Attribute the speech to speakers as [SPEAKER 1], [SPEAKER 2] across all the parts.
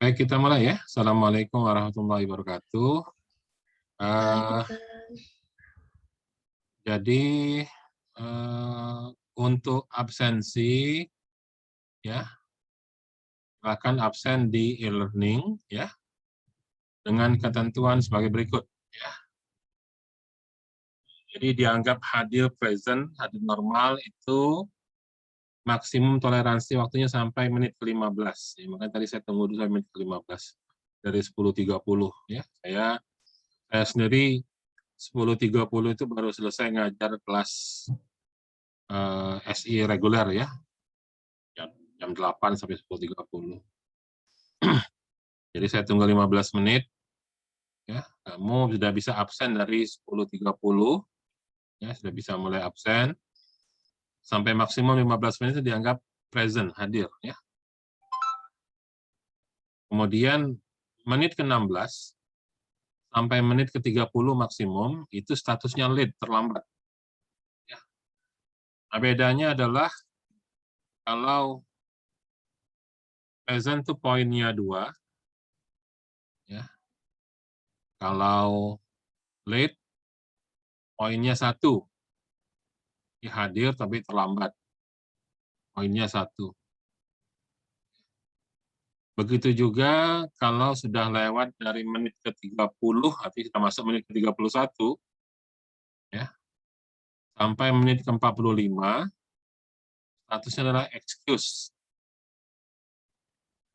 [SPEAKER 1] Baik, kita mulai ya. Assalamualaikum warahmatullahi wabarakatuh. Jadi untuk absensi ya, akan absen di e-learning ya dengan ketentuan sebagai berikut ya. Jadi dianggap hadir present, hadir normal itu maksimum toleransi waktunya sampai menit ke-15. Ya, makanya tadi saya tunggu dulu sampai menit ke-15 dari 10.30 ya. Saya sendiri 10.30 itu baru selesai ngajar kelas SI reguler ya, jam 8 sampai 10.30. Jadi saya tunggu 15 menit, ya, kamu sudah bisa absen dari 10.30, ya, sudah bisa mulai absen, sampai maksimum 15 menit itu dianggap present, hadir. Ya. Kemudian menit ke-16 sampai menit ke-30 maksimum, itu statusnya late, terlambat. Ya. Nah, bedanya adalah kalau present itu poinnya 2, ya. Kalau late, poinnya 1. Ya, hadir tapi terlambat. Poinnya 1. Begitu juga kalau sudah lewat dari menit ke-30, artinya sudah masuk menit ke-31, ya, sampai menit ke-45, statusnya adalah excuse.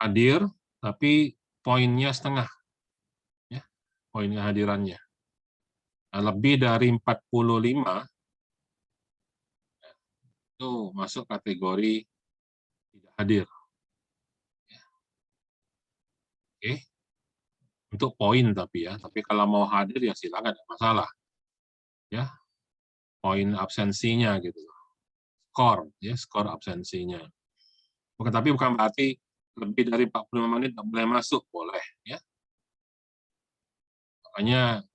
[SPEAKER 1] Hadir, tapi poinnya setengah. Ya, poin kehadirannya. Nah, lebih dari 45, itu masuk kategori tidak hadir. Ya. Oke. Untuk poin tapi ya, tapi kalau mau hadir ya silakan, tidak masalah. Ya, poin absensinya gitu. Skor, ya, skor absensinya. Tapi bukan berarti lebih dari 45 menit tidak boleh masuk, boleh. Ya. Makanya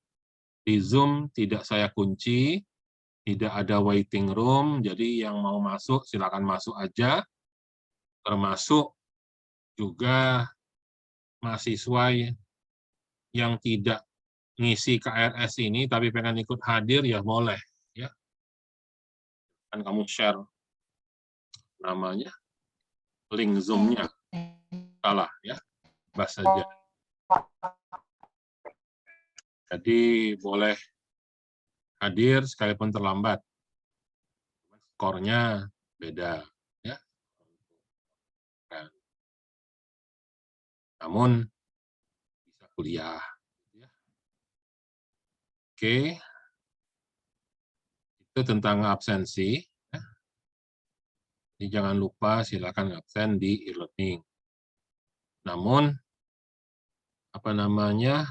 [SPEAKER 1] di Zoom tidak saya kunci, tidak ada waiting room, jadi yang mau masuk silakan masuk aja, termasuk juga mahasiswa yang tidak ngisi KRS ini tapi pengen ikut hadir ya boleh. Ya. Kan kamu share namanya, link Zoom-nya, salah ya, bahas saja. Jadi boleh hadir sekalipun terlambat. Skornya beda. Ya. Namun bisa kuliah. Ya. Oke. Itu tentang absensi. Ya. Jadi jangan lupa silakan absen di e-learning. Namun apa namanya,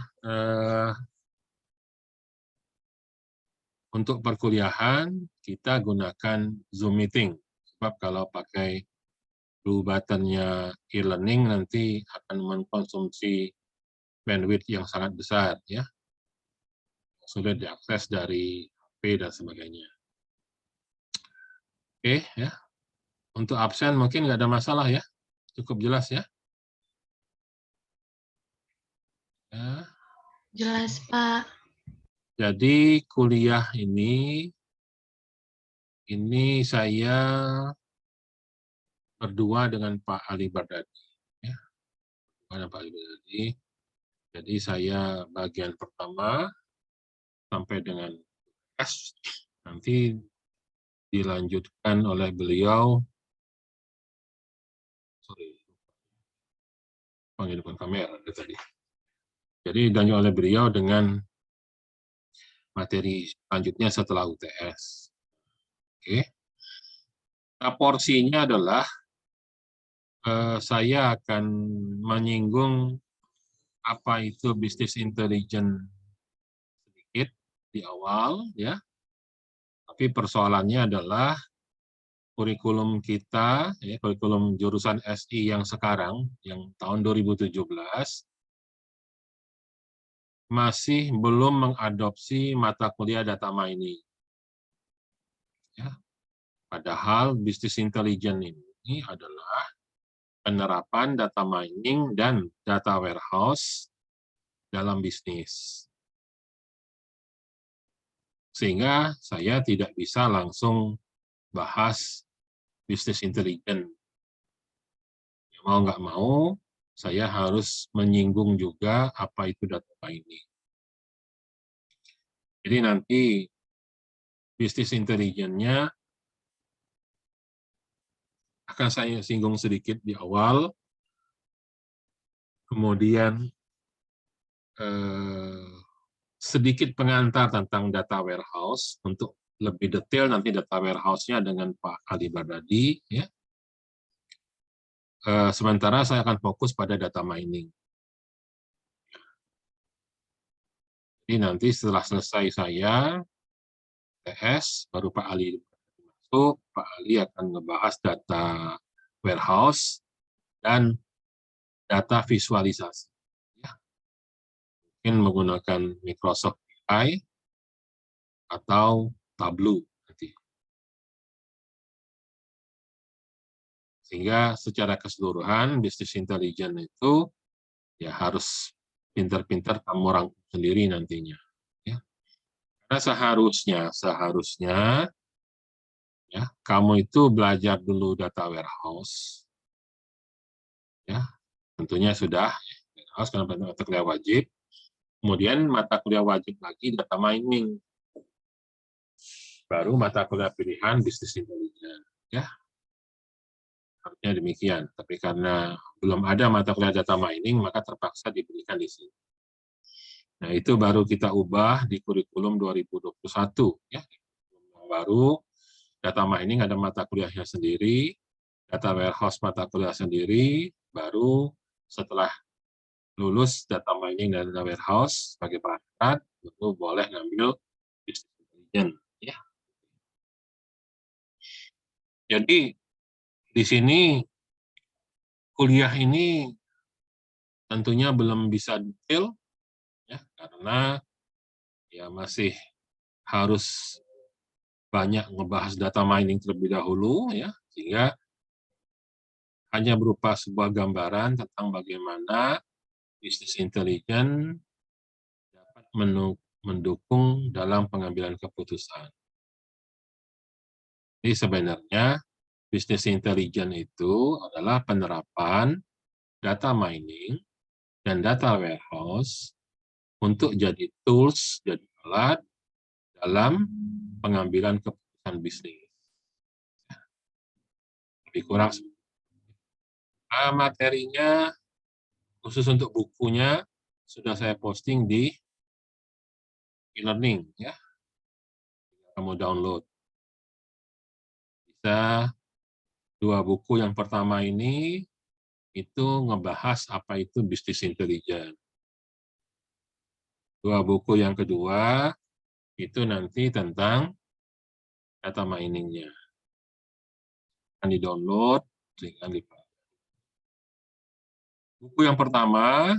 [SPEAKER 1] untuk perkuliahan kita gunakan Zoom meeting. Sebab kalau pakai blue button-nya e-learning nanti akan mengkonsumsi bandwidth yang sangat besar, ya. Sulit diakses dari HP dan sebagainya. Oke, ya. Untuk absen mungkin nggak ada masalah ya, cukup jelas ya. Ya.
[SPEAKER 2] Jelas, Pak.
[SPEAKER 1] Jadi kuliah ini saya berdua dengan Pak Ali Bardadi. Ya. Dengan Pak Ali Bardadi. Jadi saya bagian pertama sampai dengan S, nanti dilanjutkan oleh beliau. Penghidupkan kamera tadi. Jadi dilanjut oleh beliau dengan materi selanjutnya setelah UTS. Oke. Nah, porsinya adalah saya akan menyinggung apa itu bisnis intelligence sedikit di awal, ya. Tapi persoalannya adalah kurikulum kita, ya, kurikulum jurusan SI yang sekarang, yang tahun 2017, masih belum mengadopsi mata kuliah data mining. Ya. Padahal bisnis intelligence ini adalah penerapan data mining dan data warehouse dalam bisnis. Sehingga saya tidak bisa langsung bahas bisnis intelijen. Mau nggak mau, saya harus menyinggung juga apa itu data mining. Jadi nanti bisnis intelijennya akan saya singgung sedikit di awal, kemudian sedikit pengantar tentang data warehouse untuk lebih detail nanti data warehouse-nya dengan Pak Ali Bardadi. Ya. Sementara saya akan fokus pada data mining. Jadi nanti setelah selesai saya TS, baru Pak Ali masuk, Pak Ali akan ngebahas data warehouse dan data visualisasi. Ya. Mungkin menggunakan Microsoft BI atau Tableau nanti. Sehingga secara keseluruhan bisnis intelijen itu ya harus pintar-pintar kamu rangkum sendiri nantinya. Ya. Karena seharusnya ya kamu itu belajar dulu data warehouse. Ya, tentunya sudah warehouse karena mata kuliah wajib. Kemudian mata kuliah wajib lagi data mining. Baru mata kuliah pilihan bisnis intelijen. Ya. Harusnya demikian, tapi karena belum ada mata kuliah data mining, maka terpaksa diberikan di sini. Nah, itu baru kita ubah di kurikulum 2021. Ya. Baru, data mining ada mata kuliahnya sendiri, data warehouse mata kuliah sendiri, baru setelah lulus data mining dan data warehouse sebagai perangkat, baru boleh ngambil business intelligence. Ya. Jadi, di sini kuliah ini tentunya belum bisa detail, ya, karena ya masih harus banyak ngebahas data mining terlebih dahulu, ya, sehingga hanya berupa sebuah gambaran tentang bagaimana bisnis intelijen dapat mendukung dalam pengambilan keputusan. Jadi sebenarnya bisnis intelijen itu adalah penerapan data mining dan data warehouse untuk jadi tools, jadi alat dalam pengambilan keputusan bisnis. Lebih kurang materinya khusus untuk bukunya sudah saya posting di e-learning, ya. Kamu download. Bisa 2 buku yang pertama ini itu ngebahas apa itu bisnis intelijen. 2 buku yang kedua itu nanti tentang data mining-nya. Akan di-download, akan dipelajari. Buku yang pertama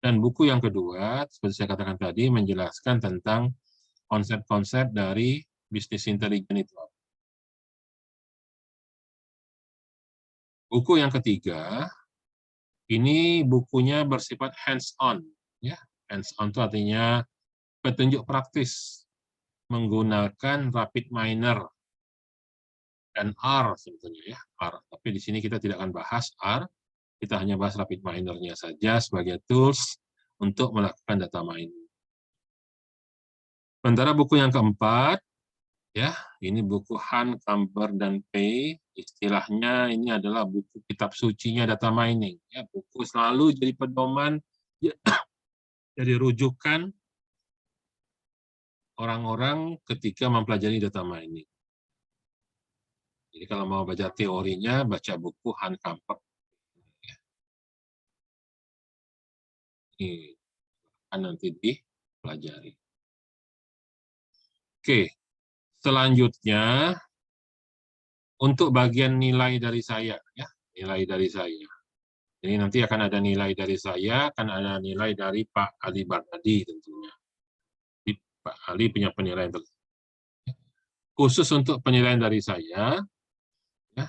[SPEAKER 1] dan buku yang kedua, seperti saya katakan tadi, menjelaskan tentang konsep-konsep dari bisnis intelijen itu. Buku yang ketiga, ini bukunya bersifat hands-on. Ya. Hands-on itu artinya petunjuk praktis menggunakan RapidMiner dan R sebetulnya, ya, R. Tapi di sini kita tidak akan bahas R, kita hanya bahas RapidMiner-nya saja sebagai tools untuk melakukan data mining. Sementara buku yang keempat, ya, ini buku Han, Camber, dan Pei. Istilahnya ini adalah buku kitab sucinya data mining. Ya, buku selalu jadi pedoman, ya, jadi rujukan orang-orang ketika mempelajari data mining. Jadi kalau mau baca teorinya, baca buku Han, Camber. Ini akan nanti dipelajari. Oke, selanjutnya untuk bagian nilai dari saya, ya, nilai dari saya. Jadi nanti akan ada nilai dari saya, akan ada nilai dari Pak Ali Bardadi tentunya. Jadi, Pak Ali punya penilaian khusus untuk penilaian dari saya, ya,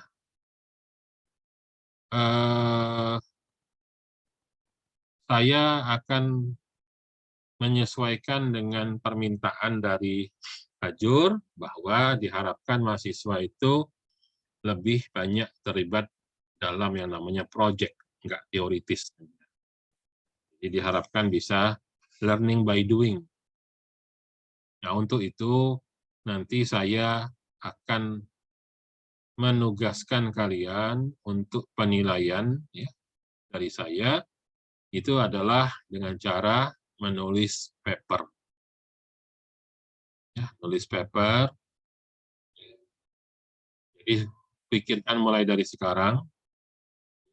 [SPEAKER 1] saya akan menyesuaikan dengan permintaan dari Ajur bahwa diharapkan mahasiswa itu lebih banyak terlibat dalam yang namanya project, nggak teoritis. Jadi diharapkan bisa learning by doing. Nah, untuk itu nanti saya akan menugaskan kalian untuk penilaian ya, dari saya, itu adalah dengan cara menulis paper. Ya, nulis paper. Jadi pikirkan mulai dari sekarang,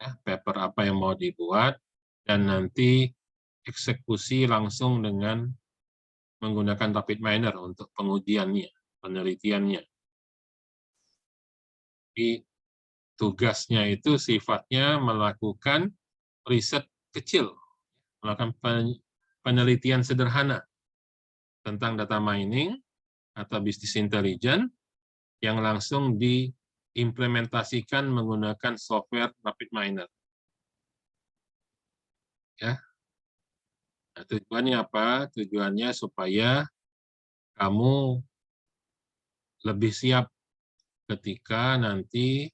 [SPEAKER 1] ya, paper apa yang mau dibuat, dan nanti eksekusi langsung dengan menggunakan RapidMiner untuk pengujiannya, penelitiannya. Jadi tugasnya itu sifatnya melakukan riset kecil, melakukan penelitian sederhana tentang data mining atau bisnis intelligence yang langsung diimplementasikan menggunakan software RapidMiner. Ya. Nah, tujuannya apa? Tujuannya supaya kamu lebih siap ketika nanti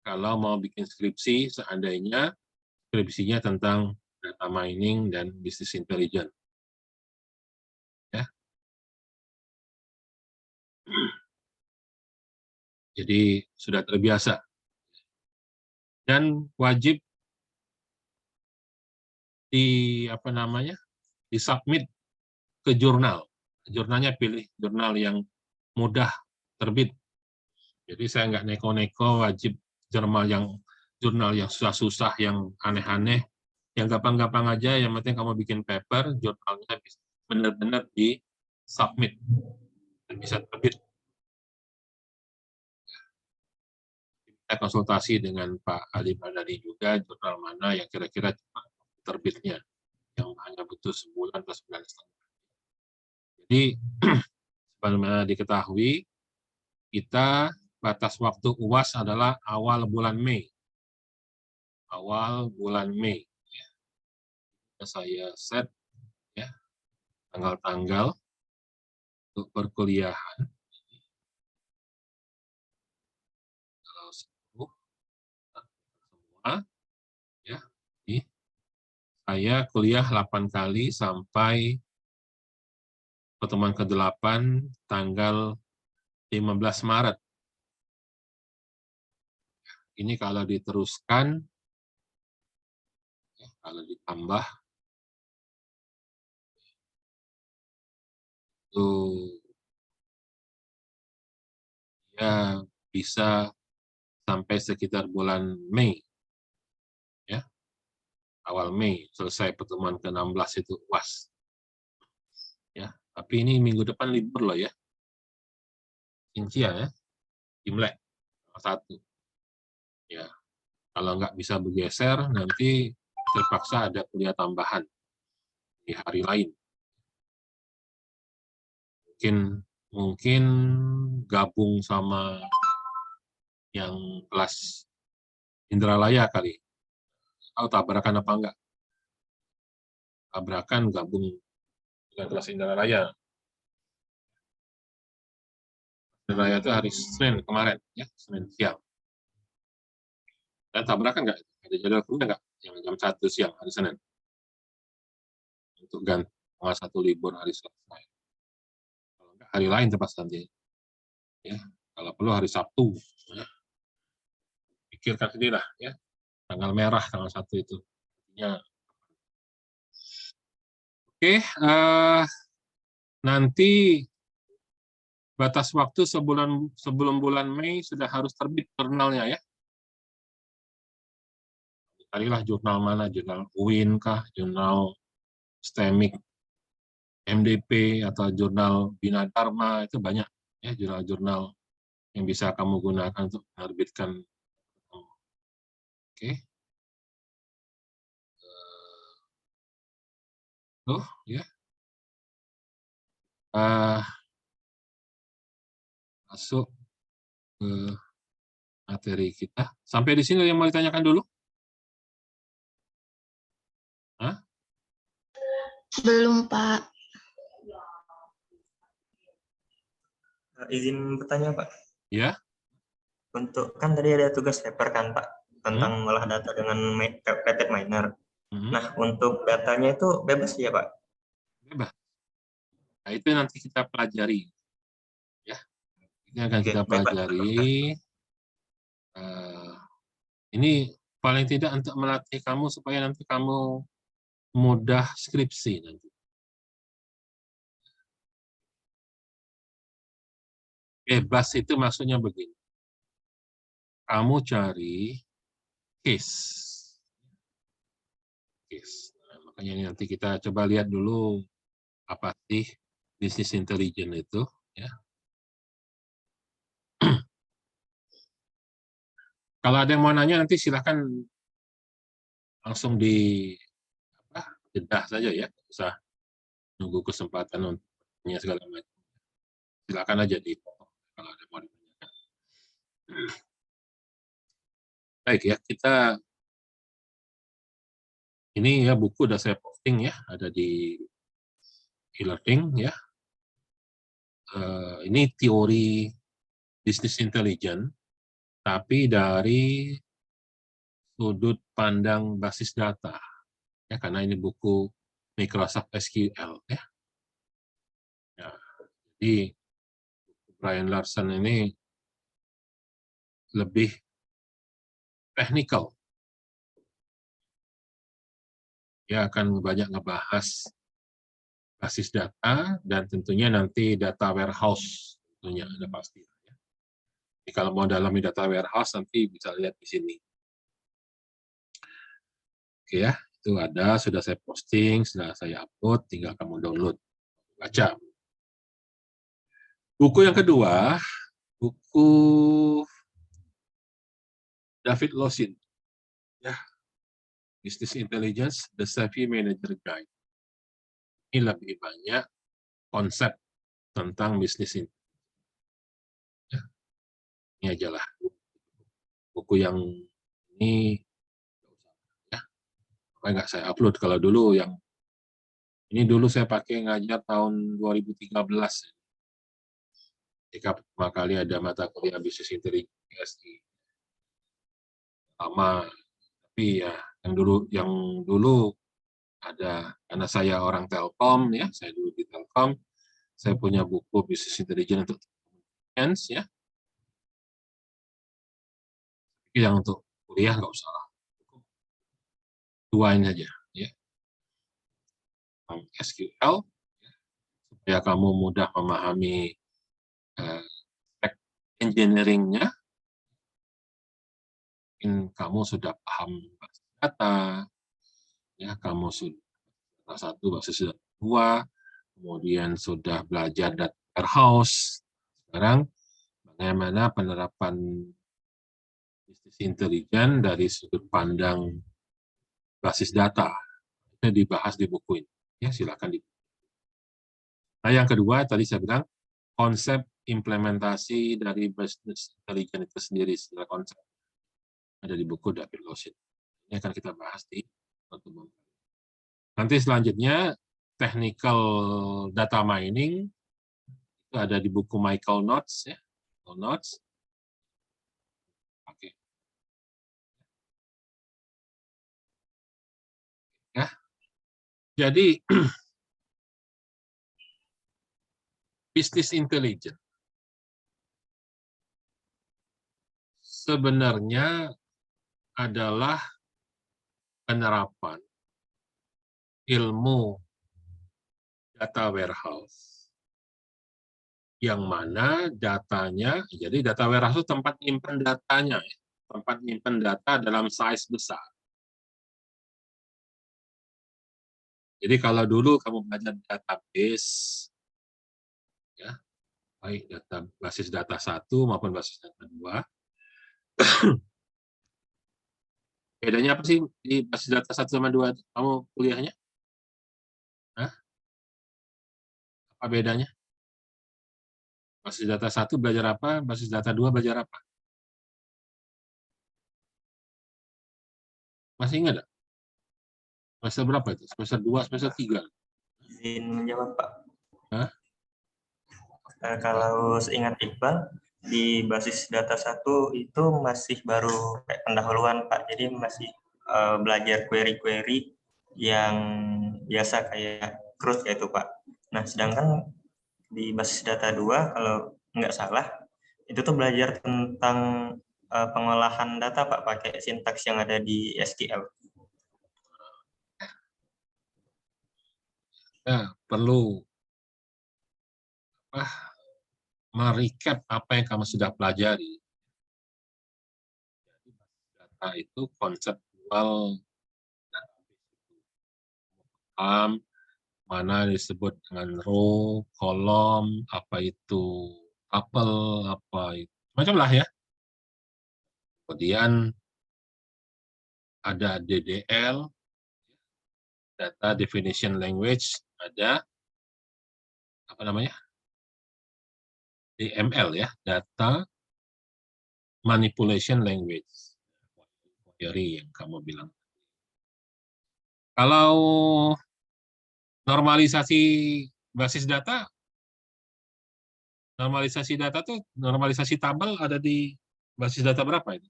[SPEAKER 1] kalau mau bikin skripsi, seandainya skripsinya tentang data mining dan bisnis intelligence. Ya. Jadi sudah terbiasa. Dan wajib disubmit ke jurnal. Jurnalnya pilih jurnal yang mudah terbit. Jadi saya nggak neko-neko wajib jurnal yang susah-susah, yang aneh-aneh, yang gampang-gampang aja, yang penting kamu bikin paper, jurnalnya benar-benar di-submit, dan bisa terbit. Kita konsultasi dengan Pak Ali Badari juga, jurnal mana yang kira-kira cepat terbitnya, yang hanya butuh sebulan atau 9 setengah. Jadi, sebagaimana diketahui, kita batas waktu UAS adalah awal bulan Mei. Awal bulan Mei. Saya set ya tanggal-tanggal untuk perkuliahan. Kalau semua ya, saya kuliah 8 kali sampai pertemuan ke-8 tanggal 15 Maret. Ini kalau diteruskan, ya, kalau ditambah, itu ya bisa sampai sekitar bulan Mei. Ya, awal Mei selesai pertemuan ke-16 itu UAS. Ya, tapi ini minggu depan libur loh ya. Cincia ya, Imlek, 1. Ya, kalau nggak bisa bergeser, nanti terpaksa ada kuliah tambahan di hari lain. Mungkin gabung sama yang kelas Indralaya kali. Tahu tabrakan apa enggak? Tabrakan gabung dengan kelas Indralaya. Indralaya itu hari Senin kemarin, ya, Senin siang. Dan tabrakan enggak? Ada jadwal kuliah enggak? Yang jam 1 siang hari Senin. Untuk ganti tanggal 1 libur hari Selasa. Kalau enggak, hari lain terpaksa nanti. Ya, kalau perlu hari Sabtu. Ya. Pikirkan sendiri lah, ya. Tanggal merah, tanggal 1 itu. Ya. Oke, nanti batas waktu sebelum bulan Mei sudah harus terbit jurnalnya ya. Carilah jurnal mana, jurnal UIN kah, jurnal STEMIC, MDP, atau jurnal Bina Dharma, itu banyak ya jurnal-jurnal yang bisa kamu gunakan untuk menerbitkan. Oke. Ya. Masuk ke materi kita. Sampai di sini yang mau ditanyakan dulu?
[SPEAKER 2] Belum, Pak.
[SPEAKER 3] Izin bertanya, Pak.
[SPEAKER 1] Ya.
[SPEAKER 3] Untuk kan tadi ada tugas paper kan, Pak, tentang mengolah data dengan rated miner. Nah, untuk datanya itu bebas ya, Pak?
[SPEAKER 1] Bebas. Nah, itu nanti kita pelajari. Ya. Ini akan kita pelajari. Ini paling tidak untuk melatih kamu supaya nanti kamu mudah skripsi nanti. Bebas itu maksudnya begini. Kamu cari case. Nah, makanya ini nanti kita coba lihat dulu apa sih business intelligence itu. Ya. Kalau ada yang mau nanya nanti silahkan langsung jedah saja ya, nggak usah nunggu kesempatan untuk tanya segala macam. Silakan aja kalau ada mau ditanyakan. Baik ya, kita ini ya buku udah saya posting ya, ada di e-learning ya. Ini teori business intelligence, tapi dari sudut pandang basis data ya, karena ini buku Microsoft SQL ya. Ya, jadi Brian Larson ini lebih technical. Dia akan banyak ngebahas basis data dan tentunya nanti data warehouse, tentunya ada pasti. Ya. Jadi kalau mau dalami data warehouse nanti bisa lihat di sini. Oke ya, itu ada, sudah saya posting, sudah saya upload, tinggal kamu download, baca. Buku yang kedua, buku David Lawson, ya, Business Intelligence, The Savvy Manager Guide. Ini lebih banyak konsep tentang bisnis ini. Ya, ini aja lah. Buku yang ini ya, nggak saya upload. Kalau dulu yang ini dulu saya pakai ngajar tahun 2013. Ketika pertama kali ada mata kuliah bisnis intelligence lama, tapi ya yang dulu ada, karena saya orang Telkom ya, saya dulu di Telkom, saya punya buku bisnis intelligence untuk ya. Tapi yang untuk kuliah nggak usah, dua ini aja ya. SQL supaya kamu mudah memahami engineering-nya. Mungkin kamu sudah paham basis data, ya kamu sudah satu, basis data dua, kemudian sudah belajar data warehouse. Sekarang bagaimana penerapan bisnis intelijen dari sudut pandang basis data. Itu dibahas di buku ini. Ya, silakan di. Nah, yang kedua tadi saya bilang konsep implementasi dari business intelligence itu sendiri, secara konsep ada di buku David Lawson. Ini akan kita bahas di pertemuan. Nanti selanjutnya technical data mining itu ada di buku Michael Notes ya. Michael Notes. Oke. Ya. Jadi business intelligence sebenarnya adalah penerapan ilmu data warehouse yang mana datanya, jadi data warehouse itu tempat nyimpan datanya, tempat nyimpan data dalam size besar. Jadi kalau dulu kamu belajar database, ya, baik basis data 1 maupun basis data 2, bedanya apa sih di basis data 1 sama 2 kamu kuliahnya? Hah? Apa bedanya? Basis data 1 belajar apa? Basis data 2 belajar apa? Masih ingat nggak? Semester berapa itu? Semester 2, semester 3?
[SPEAKER 3] Izin menjawab, Pak.
[SPEAKER 1] Hah?
[SPEAKER 3] Kalau seingat Iqbal, di basis data 1 itu masih baru kayak pendahuluan, Pak. Jadi masih belajar query-query yang biasa kayak CRUD ya itu, Pak. Nah, sedangkan di basis data 2, kalau nggak salah, itu tuh belajar tentang pengolahan data, Pak, pakai sintaks yang ada di SQL.
[SPEAKER 1] Ya, perlu merecap apa yang kamu sudah pelajari. Data itu konseptual, mana disebut dengan row, kolom, apa itu tuple, apa itu macam lah ya. Kemudian ada DDL, Data Definition Language, ada apa namanya? DML ya, Data Manipulation Language. Teori yang kamu bilang. Kalau normalisasi basis data, normalisasi tabel ada di basis data berapa itu?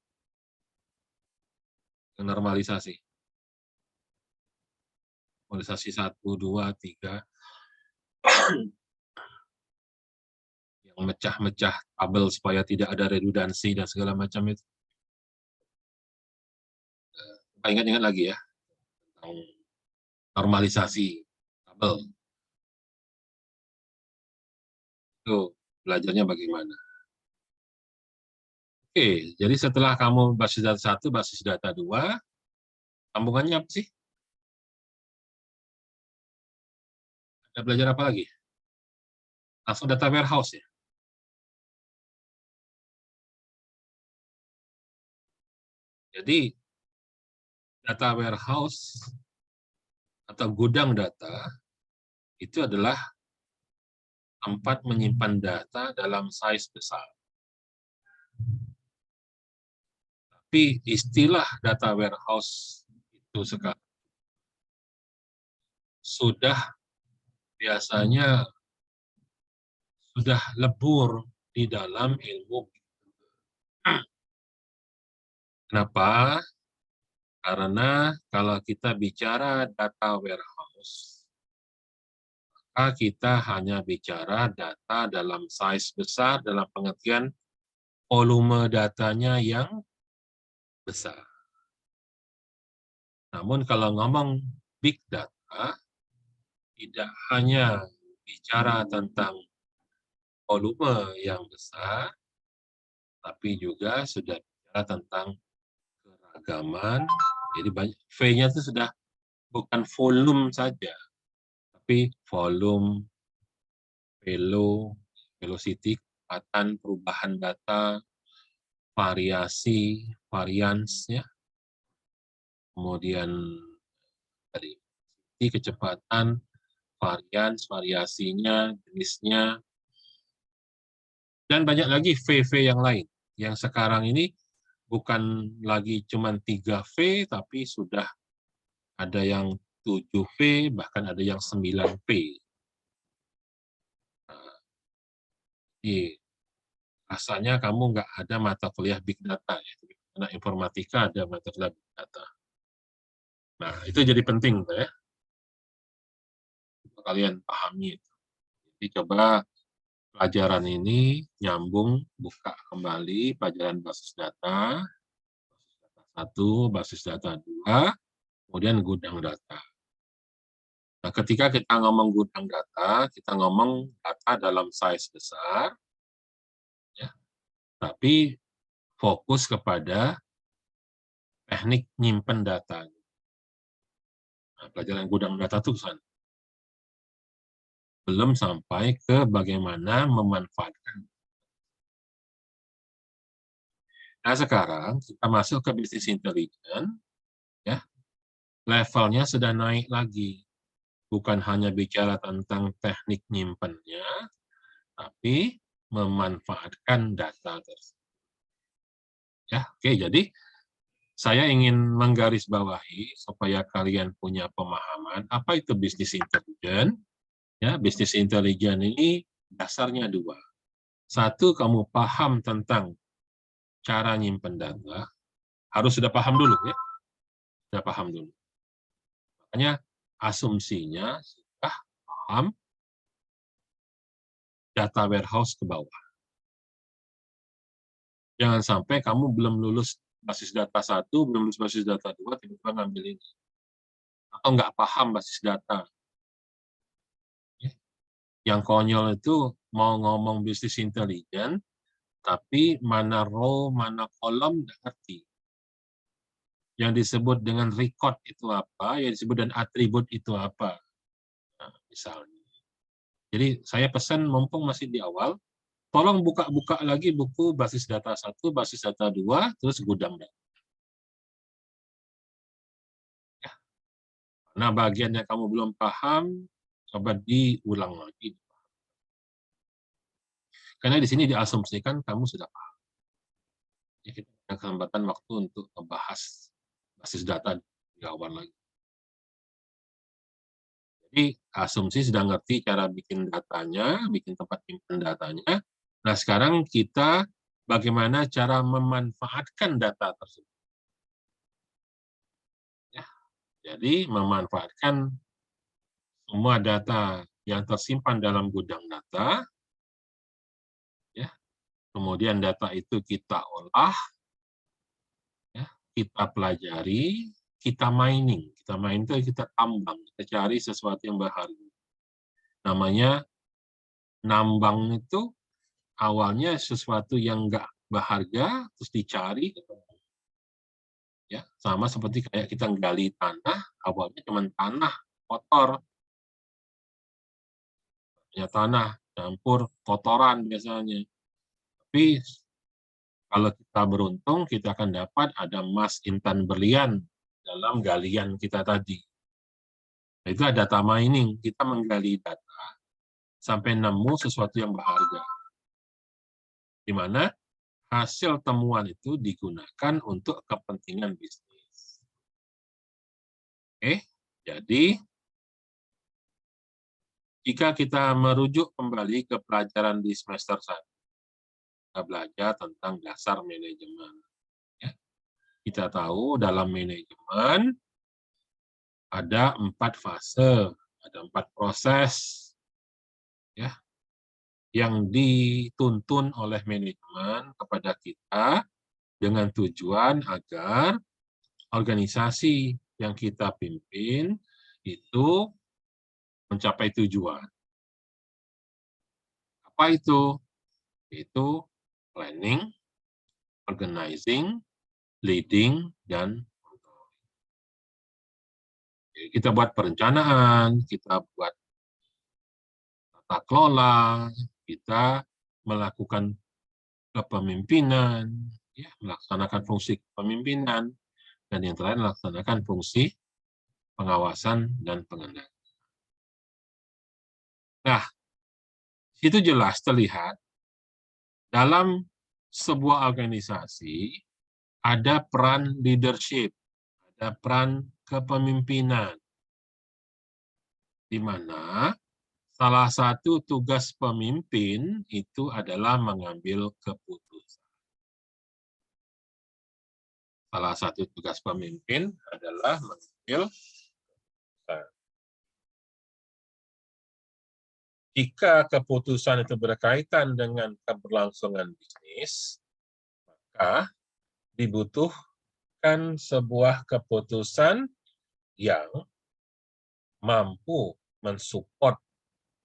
[SPEAKER 1] Normalisasi. Normalisasi 1, 2, 3. Yang mecah-mecah tabel supaya tidak ada redundansi dan segala macam itu. Ingat-ingat lagi ya, tentang normalisasi tabel. Itu belajarnya bagaimana? Oke, jadi setelah kamu basis data 1, basis data 2, sambungannya apa sih? Ada belajar apa lagi? Langsung data warehouse ya? Jadi, data warehouse atau gudang data itu adalah tempat menyimpan data dalam size besar. Tapi istilah data warehouse itu sekarang biasanya sudah lebur di dalam ilmu. Kenapa? Karena kalau kita bicara data warehouse, maka kita hanya bicara data dalam size besar dalam pengertian volume datanya yang besar. Namun kalau ngomong big data, tidak hanya bicara tentang volume yang besar, tapi juga sudah bicara tentang keragaman. Jadi V-nya itu sudah bukan volume saja, tapi volume, velocity, kecepatan perubahan data, variasi, variance-nya, kemudian tadi kecepatan, varians, variasinya, jenisnya, dan banyak lagi V yang lain. Yang sekarang ini bukan lagi cuma 3V, tapi sudah ada yang 7V, bahkan ada yang 9V. Nah, jadi rasanya kamu nggak ada mata kuliah Big Data, ya. Karena informatika ada mata kuliah Big Data. Nah, itu jadi penting, ya. Kalian pahami itu. Jadi coba pelajaran ini nyambung, buka kembali pelajaran basis data 1, basis data 2, kemudian gudang data. Nah, ketika kita ngomong gudang data, kita ngomong data dalam size besar, ya, tapi fokus kepada teknik nyimpen data. Nah, pelajaran gudang data itu sana. Belum sampai ke bagaimana memanfaatkan. Nah, sekarang kita masuk ke bisnis intelligence, ya. Levelnya sudah naik lagi. Bukan hanya bicara tentang teknik nyimpennya, tapi memanfaatkan data tersebut. Ya, oke, jadi saya ingin menggarisbawahi supaya kalian punya pemahaman apa itu bisnis intelijen. Ya, bisnis intelijen ini dasarnya dua. Satu, kamu paham tentang cara nyimpen data, harus sudah paham dulu ya, sudah paham dulu. Makanya asumsinya sudah paham data warehouse ke bawah. Jangan sampai kamu belum lulus basis data 1, belum lulus basis data 2, tiba-tiba ngambil ini. Atau nggak paham basis data. Yang konyol itu mau ngomong bisnis intelijen, tapi mana row, mana kolom, nggak ngerti. Yang disebut dengan record itu apa, yang disebut dengan atribut itu apa. Nah, misalnya. Jadi saya pesan, mumpung masih di awal, tolong buka-buka lagi buku basis data 1, basis data 2, terus gudang data. Ya. Nah, bagian yang kamu belum paham, coba diulang lagi. Karena di sini diasumsikan kamu sudah paham. Ya, kita punya kesempatan waktu untuk membahas basis data di awal lagi. Jadi asumsi sudah ngerti cara bikin datanya, bikin tempat simpan datanya. Nah, sekarang kita bagaimana cara memanfaatkan data tersebut. Ya, jadi memanfaatkan semua data yang tersimpan dalam gudang data, ya. Kemudian data itu kita olah, ya, kita pelajari, kita mining. Kita mining itu kita tambang, kita cari sesuatu yang berharga. Namanya nambang itu awalnya sesuatu yang nggak berharga, terus dicari, ya sama seperti kayak kita gali tanah, awalnya cuma tanah kotor, ya tanah campur kotoran biasanya. Tapi kalau kita beruntung, kita akan dapat ada emas intan berlian dalam galian kita tadi. Nah, itu ada data mining, kita menggali data sampai nemu sesuatu yang berharga. Di mana hasil temuan itu digunakan untuk kepentingan bisnis. Oke, jadi jika kita merujuk kembali ke pelajaran di semester 1, kita belajar tentang dasar manajemen. Ya. Kita tahu dalam manajemen ada 4 fase, ada 4 proses, ya, yang dituntun oleh manajemen kepada kita dengan tujuan agar organisasi yang kita pimpin itu mencapai tujuan. Apa itu? Itu planning, organizing, leading, dan kita buat perencanaan, kita buat tata kelola, kita melakukan kepemimpinan, ya, melaksanakan fungsi kepemimpinan, dan yang terakhir melaksanakan fungsi pengawasan dan pengendalian. Nah, itu jelas terlihat dalam sebuah organisasi ada peran leadership, ada peran kepemimpinan, di mana salah satu tugas pemimpin itu adalah mengambil keputusan. Salah satu tugas pemimpin adalah mengambil keputusan. Jika keputusan itu berkaitan dengan keberlangsungan bisnis, maka dibutuhkan sebuah keputusan yang mampu mensupport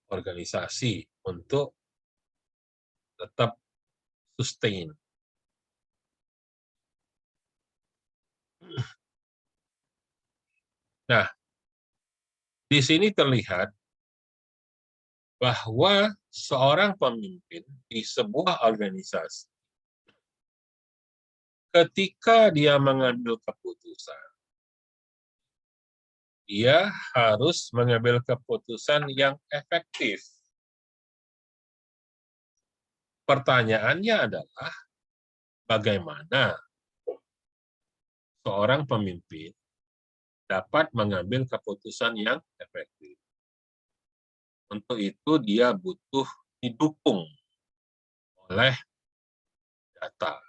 [SPEAKER 1] organisasi untuk tetap sustain. Nah, di sini terlihat bahwa seorang pemimpin di sebuah organisasi, ketika dia mengambil keputusan, dia harus mengambil keputusan yang efektif. Pertanyaannya adalah, bagaimana seorang pemimpin dapat mengambil keputusan yang efektif. Untuk itu dia butuh didukung oleh data.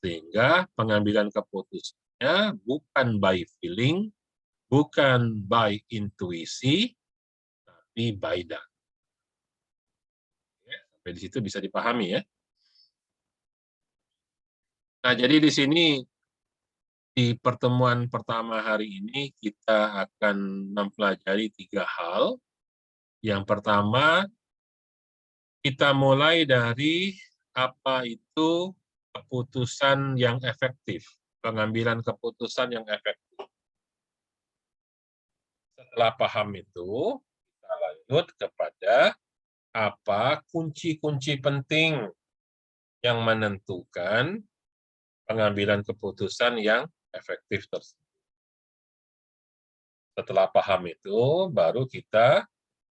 [SPEAKER 1] Sehingga pengambilan keputusannya bukan by feeling, bukan by intuisi, tapi by data. Sampai di situ bisa dipahami ya. Nah, jadi di sini di pertemuan pertama hari ini kita akan mempelajari 3 hal. Yang pertama, kita mulai dari apa itu keputusan yang efektif, pengambilan keputusan yang efektif. Setelah paham itu, kita lanjut kepada apa kunci-kunci penting yang menentukan pengambilan keputusan yang efektif tersebut. Setelah paham itu, baru kita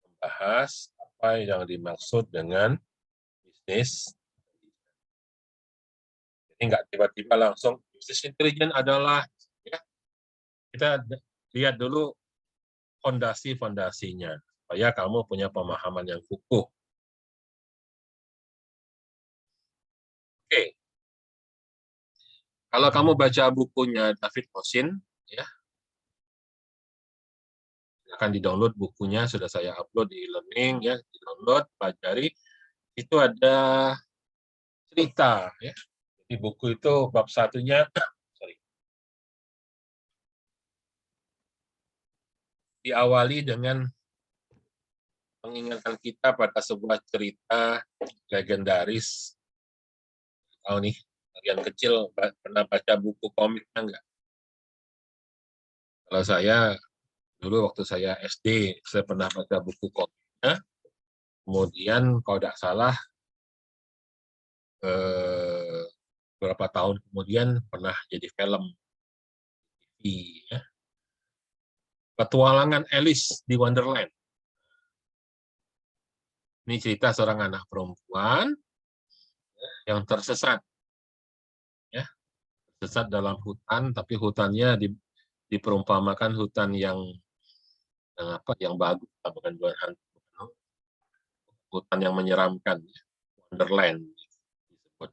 [SPEAKER 1] membahas apa yang dimaksud dengan bisnis. Jadi nggak tiba-tiba langsung bisnis intelijen adalah, ya, kita lihat dulu fondasi-fondasinya, supaya kamu punya pemahaman yang kukuh. Oke. Kalau kamu baca bukunya David Mosin, ya, akan di-download bukunya, sudah saya upload di e-learning, ya, di-download, pelajari. Itu ada cerita, ya. Di buku itu bab satunya, diawali dengan mengingatkan kita pada sebuah cerita legendaris. Tahu nih, kalian kecil pernah baca buku komiknya enggak? Kalau saya, dulu waktu saya SD, saya pernah baca buku komiknya. Kemudian kalau tidak salah, beberapa tahun kemudian pernah jadi film. Ya. Petualangan Alice di Wonderland. Ini cerita seorang anak perempuan yang tersesat. Ya, tersesat dalam hutan, tapi hutannya diperumpamakan hutan yang bagus, bukan hutan yang menyeramkan, Wonderland disebut.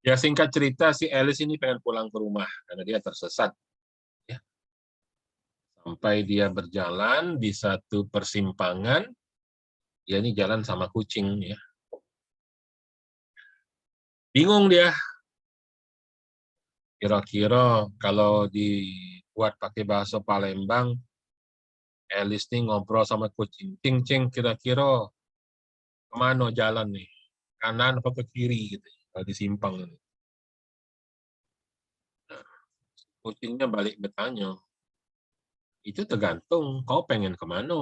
[SPEAKER 1] Ya, singkat cerita, si Alice ini pengen pulang ke rumah karena dia tersesat. Ya. Sampai dia berjalan di satu persimpangan, dia ini jalan sama kucing, ya. Bingung dia. Kira-kira kalau dibuat pakai bahasa Palembang, Alice nih ngobrol sama kucing, cing, kira-kira kemana jalan nih? Kanan apa ke kiri gitu, kalau di simpang ini. Nah, kucingnya balik bertanya, itu tergantung kau pengen kemana.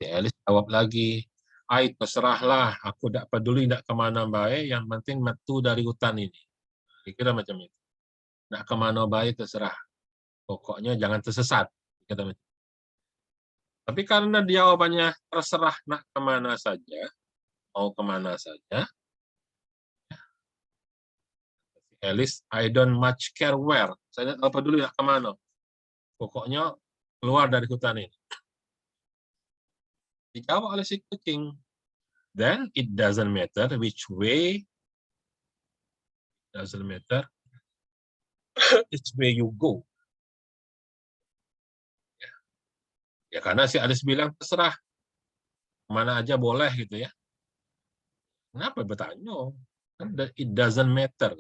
[SPEAKER 1] Si Alice jawab lagi, ai terserahlah, aku tidak peduli tidak kemana baik, yang penting metu dari hutan ini. Kira macam itu. Nak kemana baik terserah, pokoknya jangan tersesat. Tapi karena jawabannya terserah nak kemana saja, mau kemana saja, Alice, I don't much care where. Saya tidak peduli nak kemana. Pokoknya keluar dari hutan ini. Dijawab oleh si kucing. Then it doesn't matter which way, doesn't matter which way you go. Ya karena si Alice bilang terserah, mana aja boleh gitu ya. Kenapa bertanya? It doesn't matter.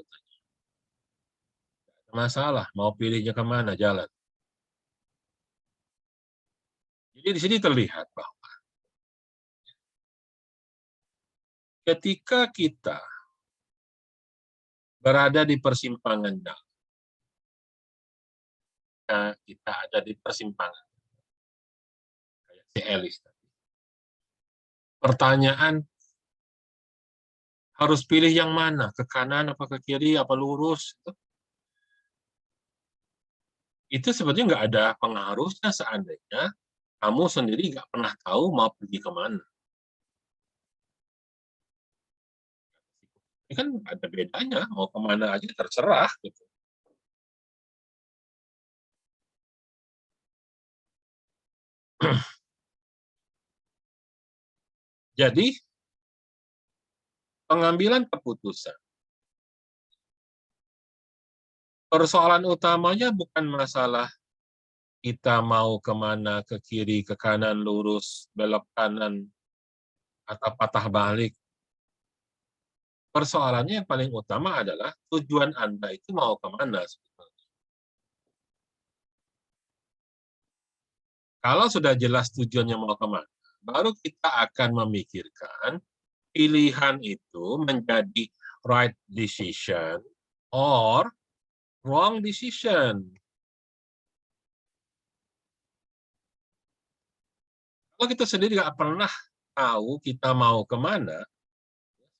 [SPEAKER 1] Masalah, mau pilihnya kemana jalan. Jadi di sini terlihat bahwa ketika kita berada di persimpangan, kita ada di persimpangan, kayak si Alice tadi. Pertanyaan, harus pilih yang mana? Ke kanan, apa ke kiri, apa lurus? Itu sebetulnya nggak ada pengaruhnya seandainya kamu sendiri nggak pernah tahu mau pergi kemana. Ya kan ada bedanya, mau kemana aja terserah gitu. Jadi pengambilan keputusan, persoalan utamanya bukan masalah kita mau kemana, ke kiri, ke kanan, lurus, belok kanan, atau patah balik. Persoalannya yang paling utama adalah tujuan Anda itu mau kemana sebetulnya. Kalau sudah jelas tujuannya mau kemana, baru kita akan memikirkan pilihan itu menjadi right decision or wrong decision. Kalau kita sendiri nggak pernah tahu kita mau kemana,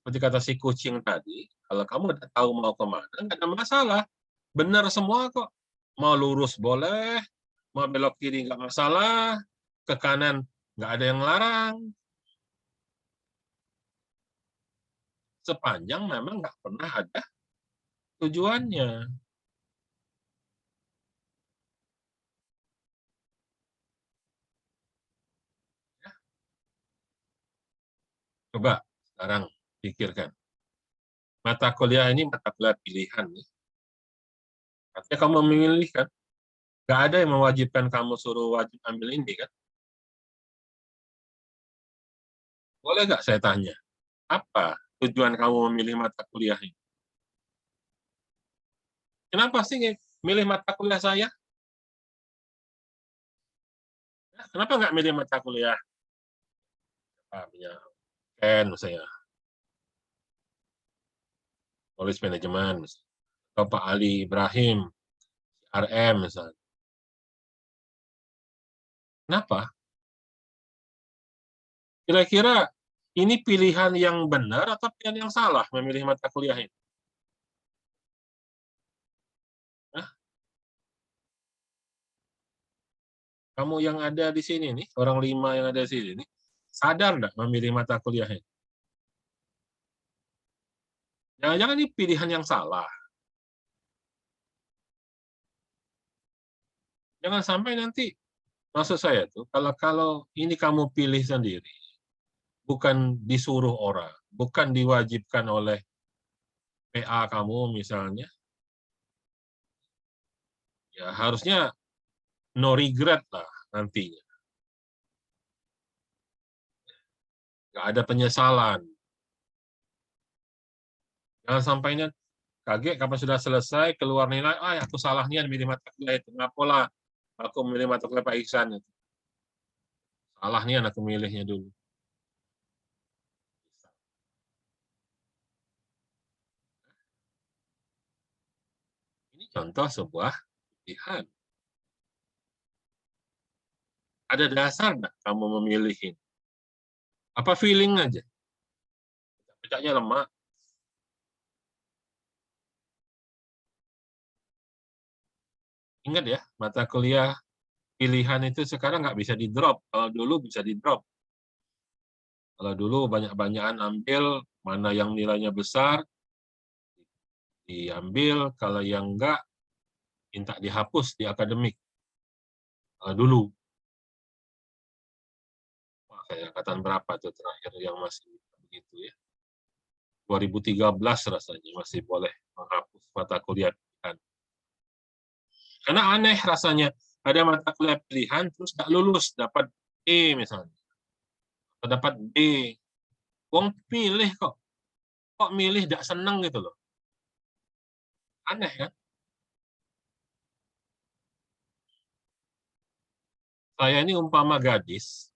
[SPEAKER 1] seperti kata si kucing tadi, kalau kamu udah tahu mau kemana, nggak ada masalah. Benar semua kok. Mau lurus boleh, mau belok kiri nggak masalah, ke kanan nggak ada yang larang. Sepanjang memang nggak pernah ada tujuannya. Coba sekarang pikirkan. Mata kuliah ini mata kuliah pilihan. Artinya kamu memilih kan? Nggak ada yang mewajibkan kamu suruh wajib ambil ini kan? Boleh nggak saya tanya? Apa tujuan kamu memilih mata kuliah ini? Kenapa sih milih mata kuliah saya? Kenapa nggak milih mata kuliah Ken misalnya, tulis manajemen, atau Pak Ali Ibrahim, RM misalnya. Kenapa? Kira-kira ini pilihan yang benar atau pilihan yang salah memilih mata kuliah ini? Hah? Kamu yang ada di sini nih, orang 5 yang ada di sini nih, sadar nggak memilih mata kuliah ini? Jangan-jangan ini pilihan yang salah. Jangan sampai nanti, maksud saya tuh, kalau ini kamu pilih sendiri, bukan disuruh orang, bukan diwajibkan oleh PA kamu misalnya, ya harusnya no regret lah nantinya. Nggak ada penyesalan. Jangan sampainya kaget kapan sudah selesai, keluar nilai, aku salah niat milih mata kuliah itu. Ngapalah aku milih mata kuliah Pak Ihsan itu. Salah niat aku milihnya dulu. Ini contoh sebuah pilihan. Ada dasar nggak kamu memilih ini? Apa feeling aja? Pecahnya lemah. Ingat ya, mata kuliah pilihan itu sekarang nggak bisa di-drop. Kalau dulu bisa di-drop. Kalau dulu banyak-banyakan ambil, mana yang nilainya besar, diambil. Kalau yang enggak, minta dihapus di akademik. Dulu. Kayak angkatan berapa tuh terakhir yang masih begitu ya. 2013 rasanya masih boleh menghapus mata kuliah pilihan. Karena aneh rasanya, ada mata kuliah pilihan terus nggak lulus, dapat E misalnya, atau dapat B. Wong pilih kok milih nggak seneng gitu loh. Aneh kan? Saya ini umpama gadis,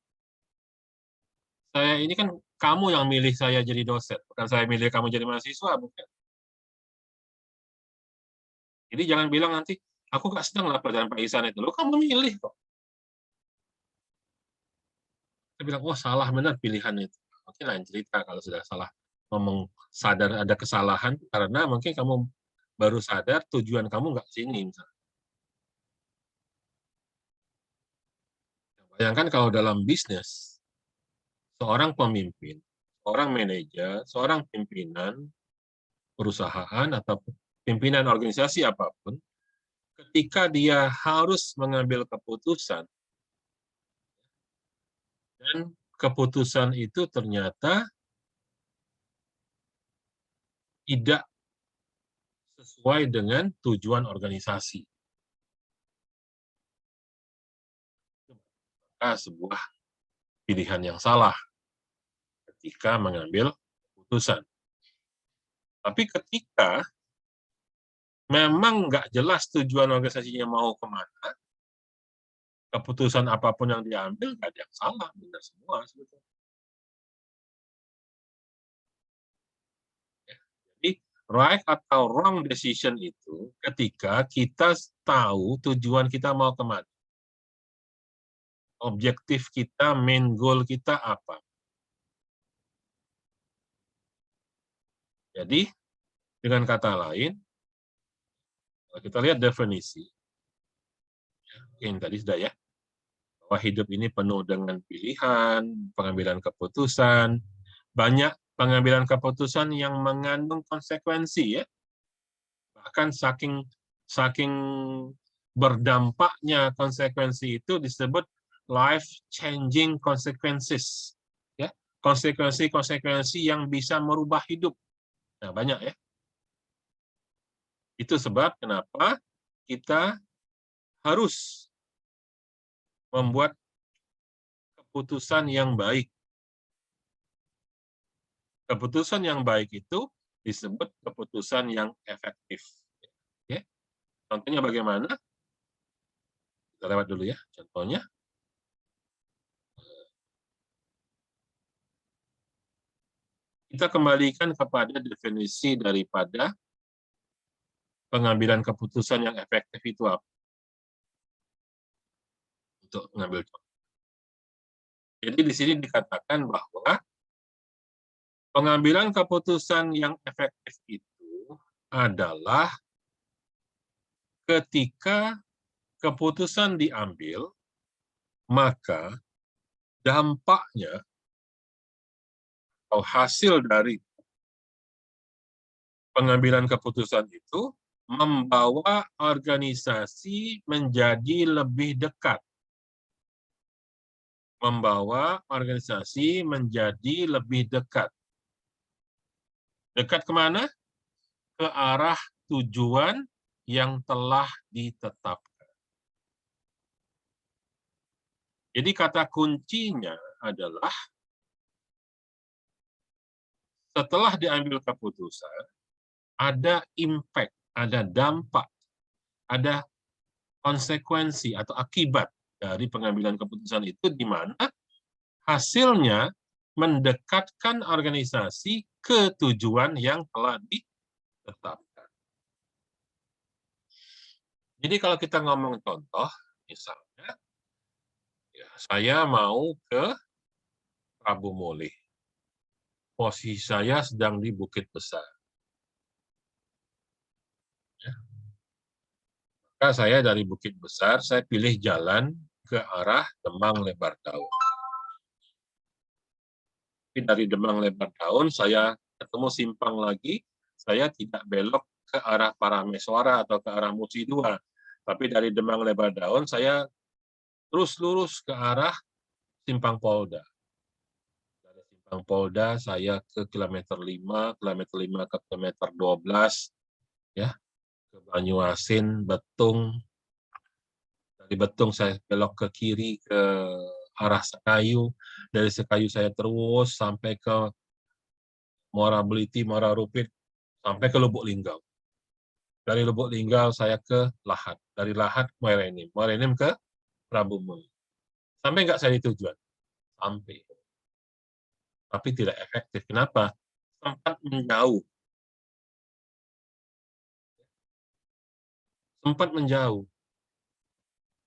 [SPEAKER 1] saya ini kan kamu yang milih saya jadi dosen, bukan saya milih kamu jadi mahasiswa, bukan. Jadi jangan bilang nanti, aku nggak senang lah pelajaran Pak Ihsan itu. Lo kamu milih kok. Saya bilang, oh salah benar pilihan itu. Mungkin lain cerita kalau sudah salah ngomong sadar ada kesalahan, karena mungkin kamu baru sadar tujuan kamu nggak sini. Misalnya. Bayangkan kalau dalam bisnis, seorang pemimpin, seorang manajer, seorang pimpinan, perusahaan atau pimpinan organisasi apapun, ketika dia harus mengambil keputusan, dan keputusan itu ternyata tidak sesuai dengan tujuan organisasi. Maka sebuah pilihan yang salah ketika mengambil keputusan. Tapi ketika memang nggak jelas tujuan organisasinya mau kemana, keputusan apapun yang diambil nggak ada yang salah, benar semua sebetulnya. Jadi right atau wrong decision itu ketika kita tahu tujuan kita mau kemana, objektif kita, main goal kita apa. Jadi dengan kata lain, kalau kita lihat definisi, yang tadi sudah ya, bahwa hidup ini penuh dengan pilihan, pengambilan keputusan, banyak pengambilan keputusan yang mengandung konsekuensi ya. Bahkan saking berdampaknya konsekuensi itu disebut life changing consequences. Ya, konsekuensi-konsekuensi yang bisa merubah hidup. Nah, banyak ya. Itu sebab kenapa kita harus membuat keputusan yang baik. Keputusan yang baik itu disebut keputusan yang efektif. Ya. Contohnya bagaimana? Kita lewat dulu ya, contohnya. Kita kembalikan kepada definisi daripada pengambilan keputusan yang efektif itu apa? Untuk mengambil contoh. Jadi di sini dikatakan bahwa pengambilan keputusan yang efektif itu adalah ketika keputusan diambil, maka dampaknya atau hasil dari pengambilan keputusan itu membawa organisasi menjadi lebih dekat. Membawa organisasi menjadi lebih dekat. Dekat kemana? Ke arah tujuan yang telah ditetapkan. Jadi kata kuncinya adalah setelah diambil keputusan, ada impact, ada dampak, ada konsekuensi atau akibat dari pengambilan keputusan itu di mana hasilnya mendekatkan organisasi ke tujuan yang telah ditetapkan. Jadi kalau kita ngomong contoh, misalnya, ya, saya mau ke Prabu Mulih. Posisi saya sedang di Bukit Besar. Ya. Maka saya dari Bukit Besar, saya pilih jalan ke arah Demang Lebar Daun. Tapi dari Demang Lebar Daun, saya ketemu simpang lagi, saya tidak belok ke arah Parameswara atau ke arah Musi 2. Tapi dari Demang Lebar Daun, saya terus lurus ke arah Simpang Polda. Dari Simpang Polda, saya ke kilometer 5 ke kilometer 12, ya, ke Banyuasin, Betung. Dari Betung saya belok ke kiri ke arah Sekayu. Dari Sekayu saya terus sampai ke Muara Beliti, Muara Rupit, sampai ke Lubuk Linggau. Dari Lubuk Linggau saya ke Lahat. Dari Lahat, Muara Enim. Muara Enim ke Prabu Mulih. Sampai nggak saya di tujuan? Sampai. Tapi tidak efektif. Kenapa? Sempat menjauh. Sempat menjauh.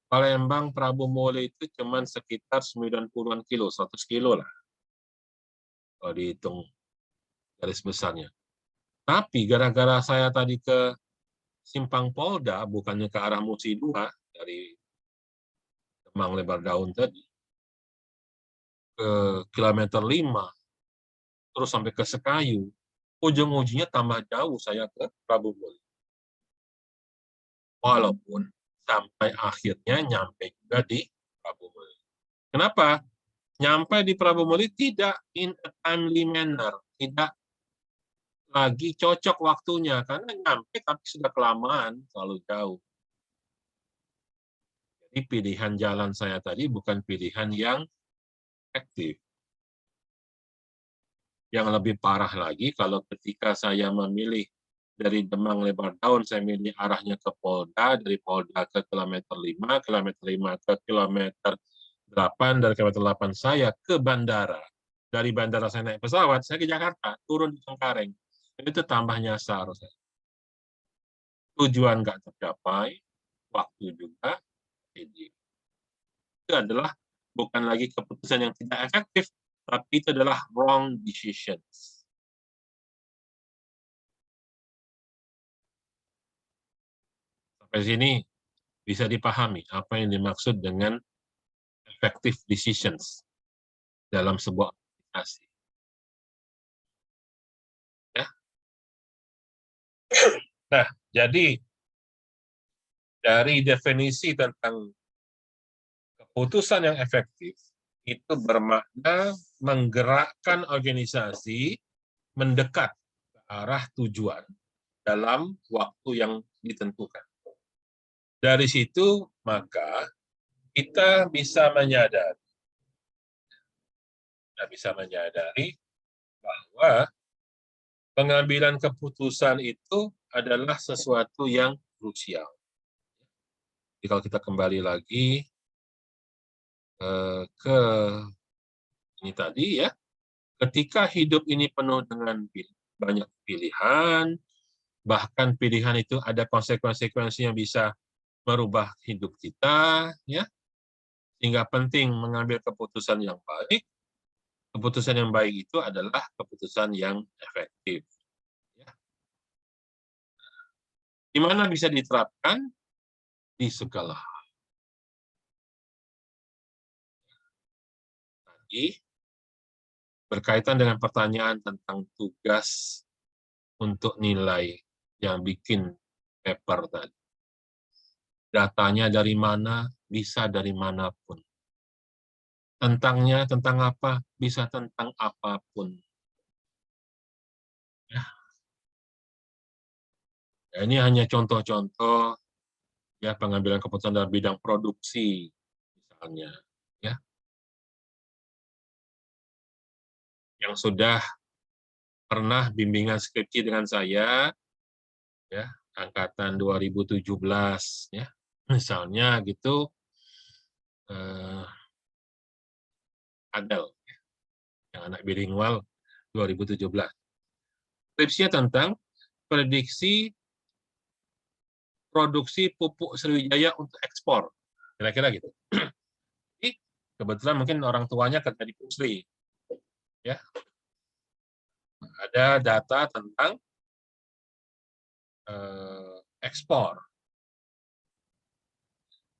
[SPEAKER 1] Palembang, Prabu Mulih itu cuma sekitar 90-an kilo, 100 kilo lah. Kalau dihitung garis besarnya. Tapi gara-gara saya tadi ke Simpang Polda, bukannya ke arah Musi 2, dari Demang Lebar Daun tadi, ke kilometer 5, terus sampai ke Sekayu, ujung-ujungnya tambah jauh saya ke Prabu Muli. Walaupun sampai akhirnya nyampe juga di Prabu Muli. Kenapa? Nyampe di Prabu Muli tidak in a timely manner, tidak lagi cocok waktunya, karena nyampe tapi sudah kelamaan, terlalu jauh. Jadi pilihan jalan saya tadi bukan pilihan yang efektif. Yang lebih parah lagi, kalau ketika saya memilih dari Demang Lebar Daun, saya milih arahnya ke Polda, dari Polda ke kilometer 5, kilometer 5 ke kilometer 8, dari kilometer 8 saya ke bandara. Dari bandara saya naik pesawat, saya ke Jakarta, turun di Cengkareng. Itu tambah nyasar. Tujuan nggak tercapai, waktu juga. Itu adalah bukan lagi keputusan yang tidak efektif, tapi itu adalah wrong decisions. Sampai sini bisa dipahami apa yang dimaksud dengan effective decisions dalam sebuah aplikasi. Ya. Nah, jadi dari definisi tentang keputusan yang efektif, itu bermakna menggerakkan organisasi mendekat ke arah tujuan dalam waktu yang ditentukan. Dari situ, maka kita bisa menyadari bahwa pengambilan keputusan itu adalah sesuatu yang krusial. Jadi kalau kita kembali lagi ke ini tadi ya, ketika hidup ini penuh dengan banyak pilihan, bahkan pilihan itu ada konsekuensi yang bisa merubah hidup kita, ya, sehingga penting mengambil keputusan yang baik. Keputusan yang baik itu adalah keputusan yang efektif. Ya. Di mana bisa diterapkan? Di segala hal. Tadi, berkaitan dengan pertanyaan tentang tugas untuk nilai yang bikin paper tadi. Datanya dari mana? Bisa dari manapun. Tentangnya, tentang apa? Bisa tentang apapun. Ya. Ya, ini hanya contoh-contoh ya pengambilan keputusan dalam bidang produksi, misalnya. Ya. Yang sudah pernah bimbingan skripsi dengan saya, ya, angkatan 2017, ya, misalnya gitu, Adel, yang anak bilingual 2017. Skripsinya tentang prediksi produksi pupuk Sriwijaya untuk ekspor, kira-kira gitu. Jadi kebetulan mungkin orang tuanya kerja di Pusri, ya. Ada data tentang ekspor.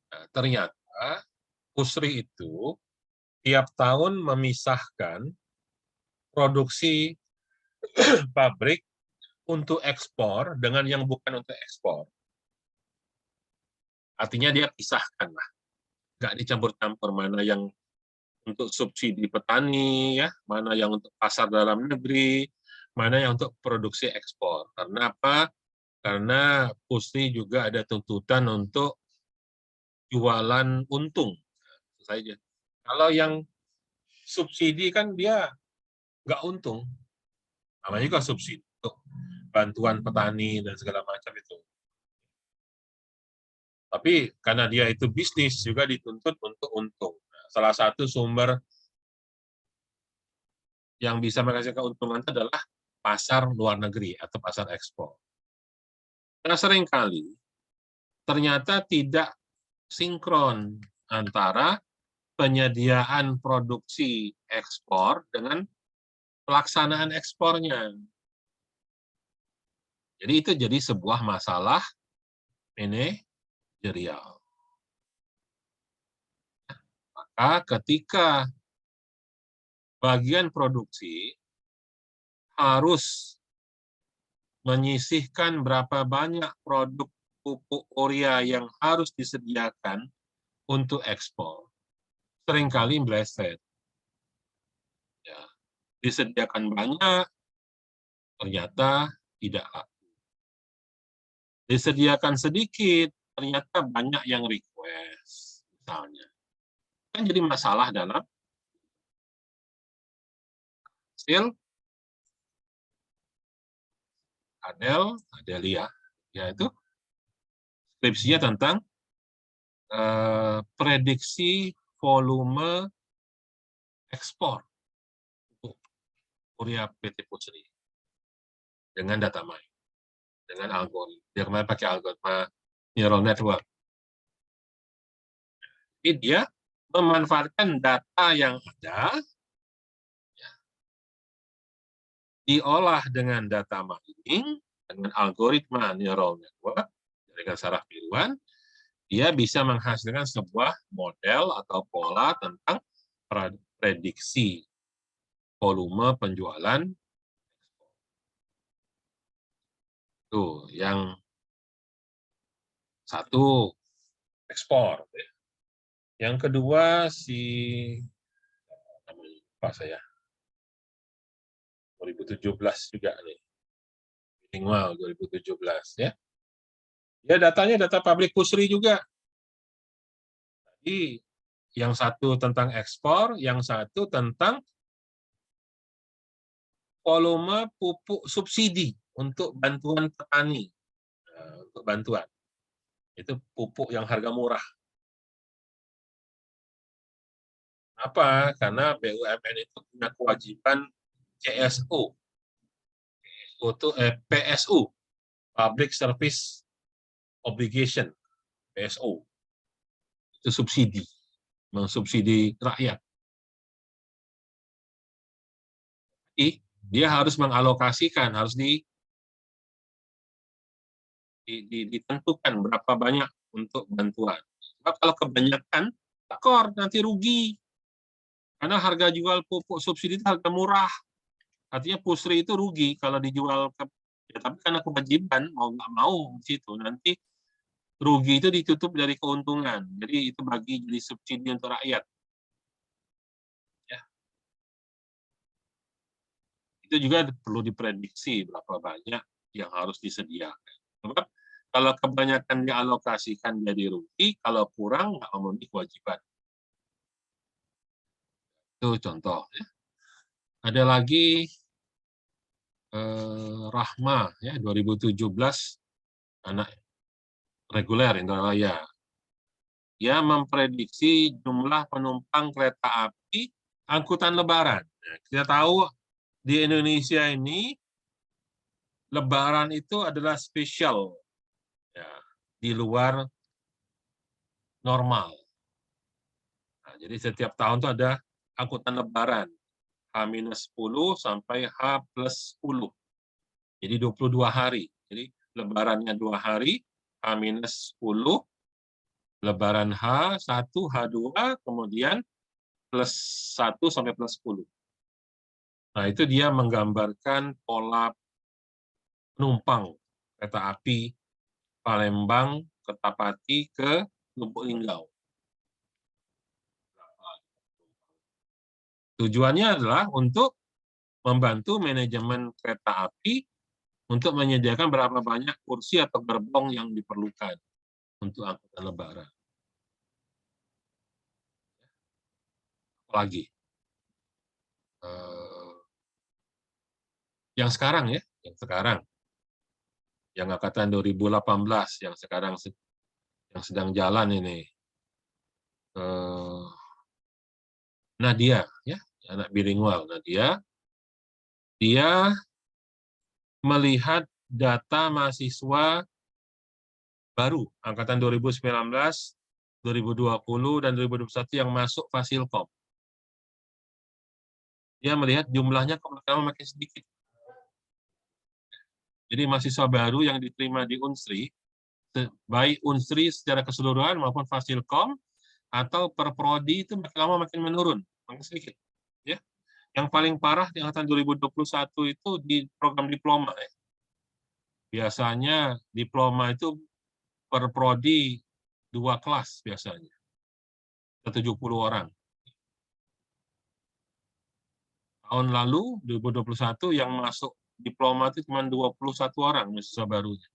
[SPEAKER 1] Nah, ternyata Pusri itu tiap tahun memisahkan produksi pabrik untuk ekspor dengan yang bukan untuk ekspor. Artinya dia pisahkan lah, nggak dicampur-campur mana yang untuk subsidi petani, ya, mana yang untuk pasar dalam negeri, mana yang untuk produksi ekspor. Karena apa? Karena Pusri juga ada tuntutan untuk jualan untung saja. Kalau yang subsidi kan dia nggak untung, namanya juga subsidi untuk bantuan petani dan segala macam itu. Tapi karena dia itu bisnis juga dituntut untuk untung. Nah, salah satu sumber yang bisa menghasilkan keuntungan itu adalah pasar luar negeri atau pasar ekspor. Nah, seringkali ternyata tidak sinkron antara penyediaan produksi ekspor dengan pelaksanaan ekspornya. Jadi itu jadi sebuah masalah manajerial. Maka ketika bagian produksi harus menyisihkan berapa banyak produk pupuk urea yang harus disediakan untuk ekspor, seringkali meleset. Ya, disediakan banyak, ternyata tidak laku. Disediakan sedikit, ternyata banyak yang request, misalnya. Kan jadi masalah dalam hasil Adelia, yaitu skripsinya tentang prediksi volume ekspor untuk urea PT Pusri dengan data mining, dengan algoritma. Dia kemarin pakai algoritma neural network. Jadi dia memanfaatkan data yang ada, ya, diolah dengan data mining, dengan algoritma neural network, dengan saraf biruan, dia bisa menghasilkan sebuah model atau pola tentang prediksi volume penjualan. Tuh, yang satu ekspor. Yang kedua apa saya 2017 juga nih, minimal 2017 ya. Ya datanya data public pusri juga. Jadi yang satu tentang ekspor, yang satu tentang volume pupuk subsidi untuk bantuan petani. Nah, untuk bantuan. Itu pupuk yang harga murah. Apa? Karena BUMN itu punya kewajiban CSO. PSU, Public Service Obligation, PSO. Itu subsidi, mensubsidi rakyat. Jadi, dia harus mengalokasikan, harus ditentukan berapa banyak untuk bantuan. Sebab kalau kebanyakan, takor nanti rugi. Karena harga jual pupuk subsidi itu harga murah. Artinya Pusri itu rugi kalau dijual ke, ya, tapi karena kewajiban mau nggak mau di situ nanti rugi itu ditutup dari keuntungan. Jadi itu bagi jadi subsidi untuk rakyat. Ya. Itu juga perlu diprediksi berapa banyak yang harus disediakan. Sebab kalau kebanyakan dialokasikan jadi rugi, kalau kurang nggak memenuhi kewajiban. Itu contoh. Ya. Ada lagi Rahma, ya 2017 anak reguler Indralaya. Dia memprediksi jumlah penumpang kereta api angkutan Lebaran. Nah, kita tahu di Indonesia ini Lebaran itu adalah spesial, ya, di luar normal. Nah, jadi setiap tahun itu ada angkutan Lebaran. H-10 sampai H+10. Jadi 22 hari. Jadi Lebarannya 2 hari, H-10, Lebaran H1, H2, kemudian +1 sampai +10. Nah, itu dia menggambarkan pola penumpang kereta api Palembang, Kertapati ke Lubuk Linggau. Tujuannya adalah untuk membantu manajemen kereta api untuk menyediakan berapa banyak kursi atau gerbong yang diperlukan untuk angkutan Lebaran. Apalagi yang sekarang ya, yang angkatan 2018 yang sekarang yang sedang jalan ini, Nadia ya, anak bilingual Nadia, dia melihat data mahasiswa baru angkatan 2019, 2020 dan 2021 yang masuk Fasilkom. Dia melihat jumlahnya makin sedikit. Jadi mahasiswa baru yang diterima di Unsri, baik Unsri secara keseluruhan maupun Fasilkom atau per prodi itu makin lama makin menurun, makin sedikit. Ya. Yang paling parah di angkatan 2021 itu di program diploma. Ya. Biasanya diploma itu per prodi 2 kelas biasanya, 70 orang. Tahun lalu, 2021, yang masuk diploma itu cuma 21 orang mahasiswa barunya.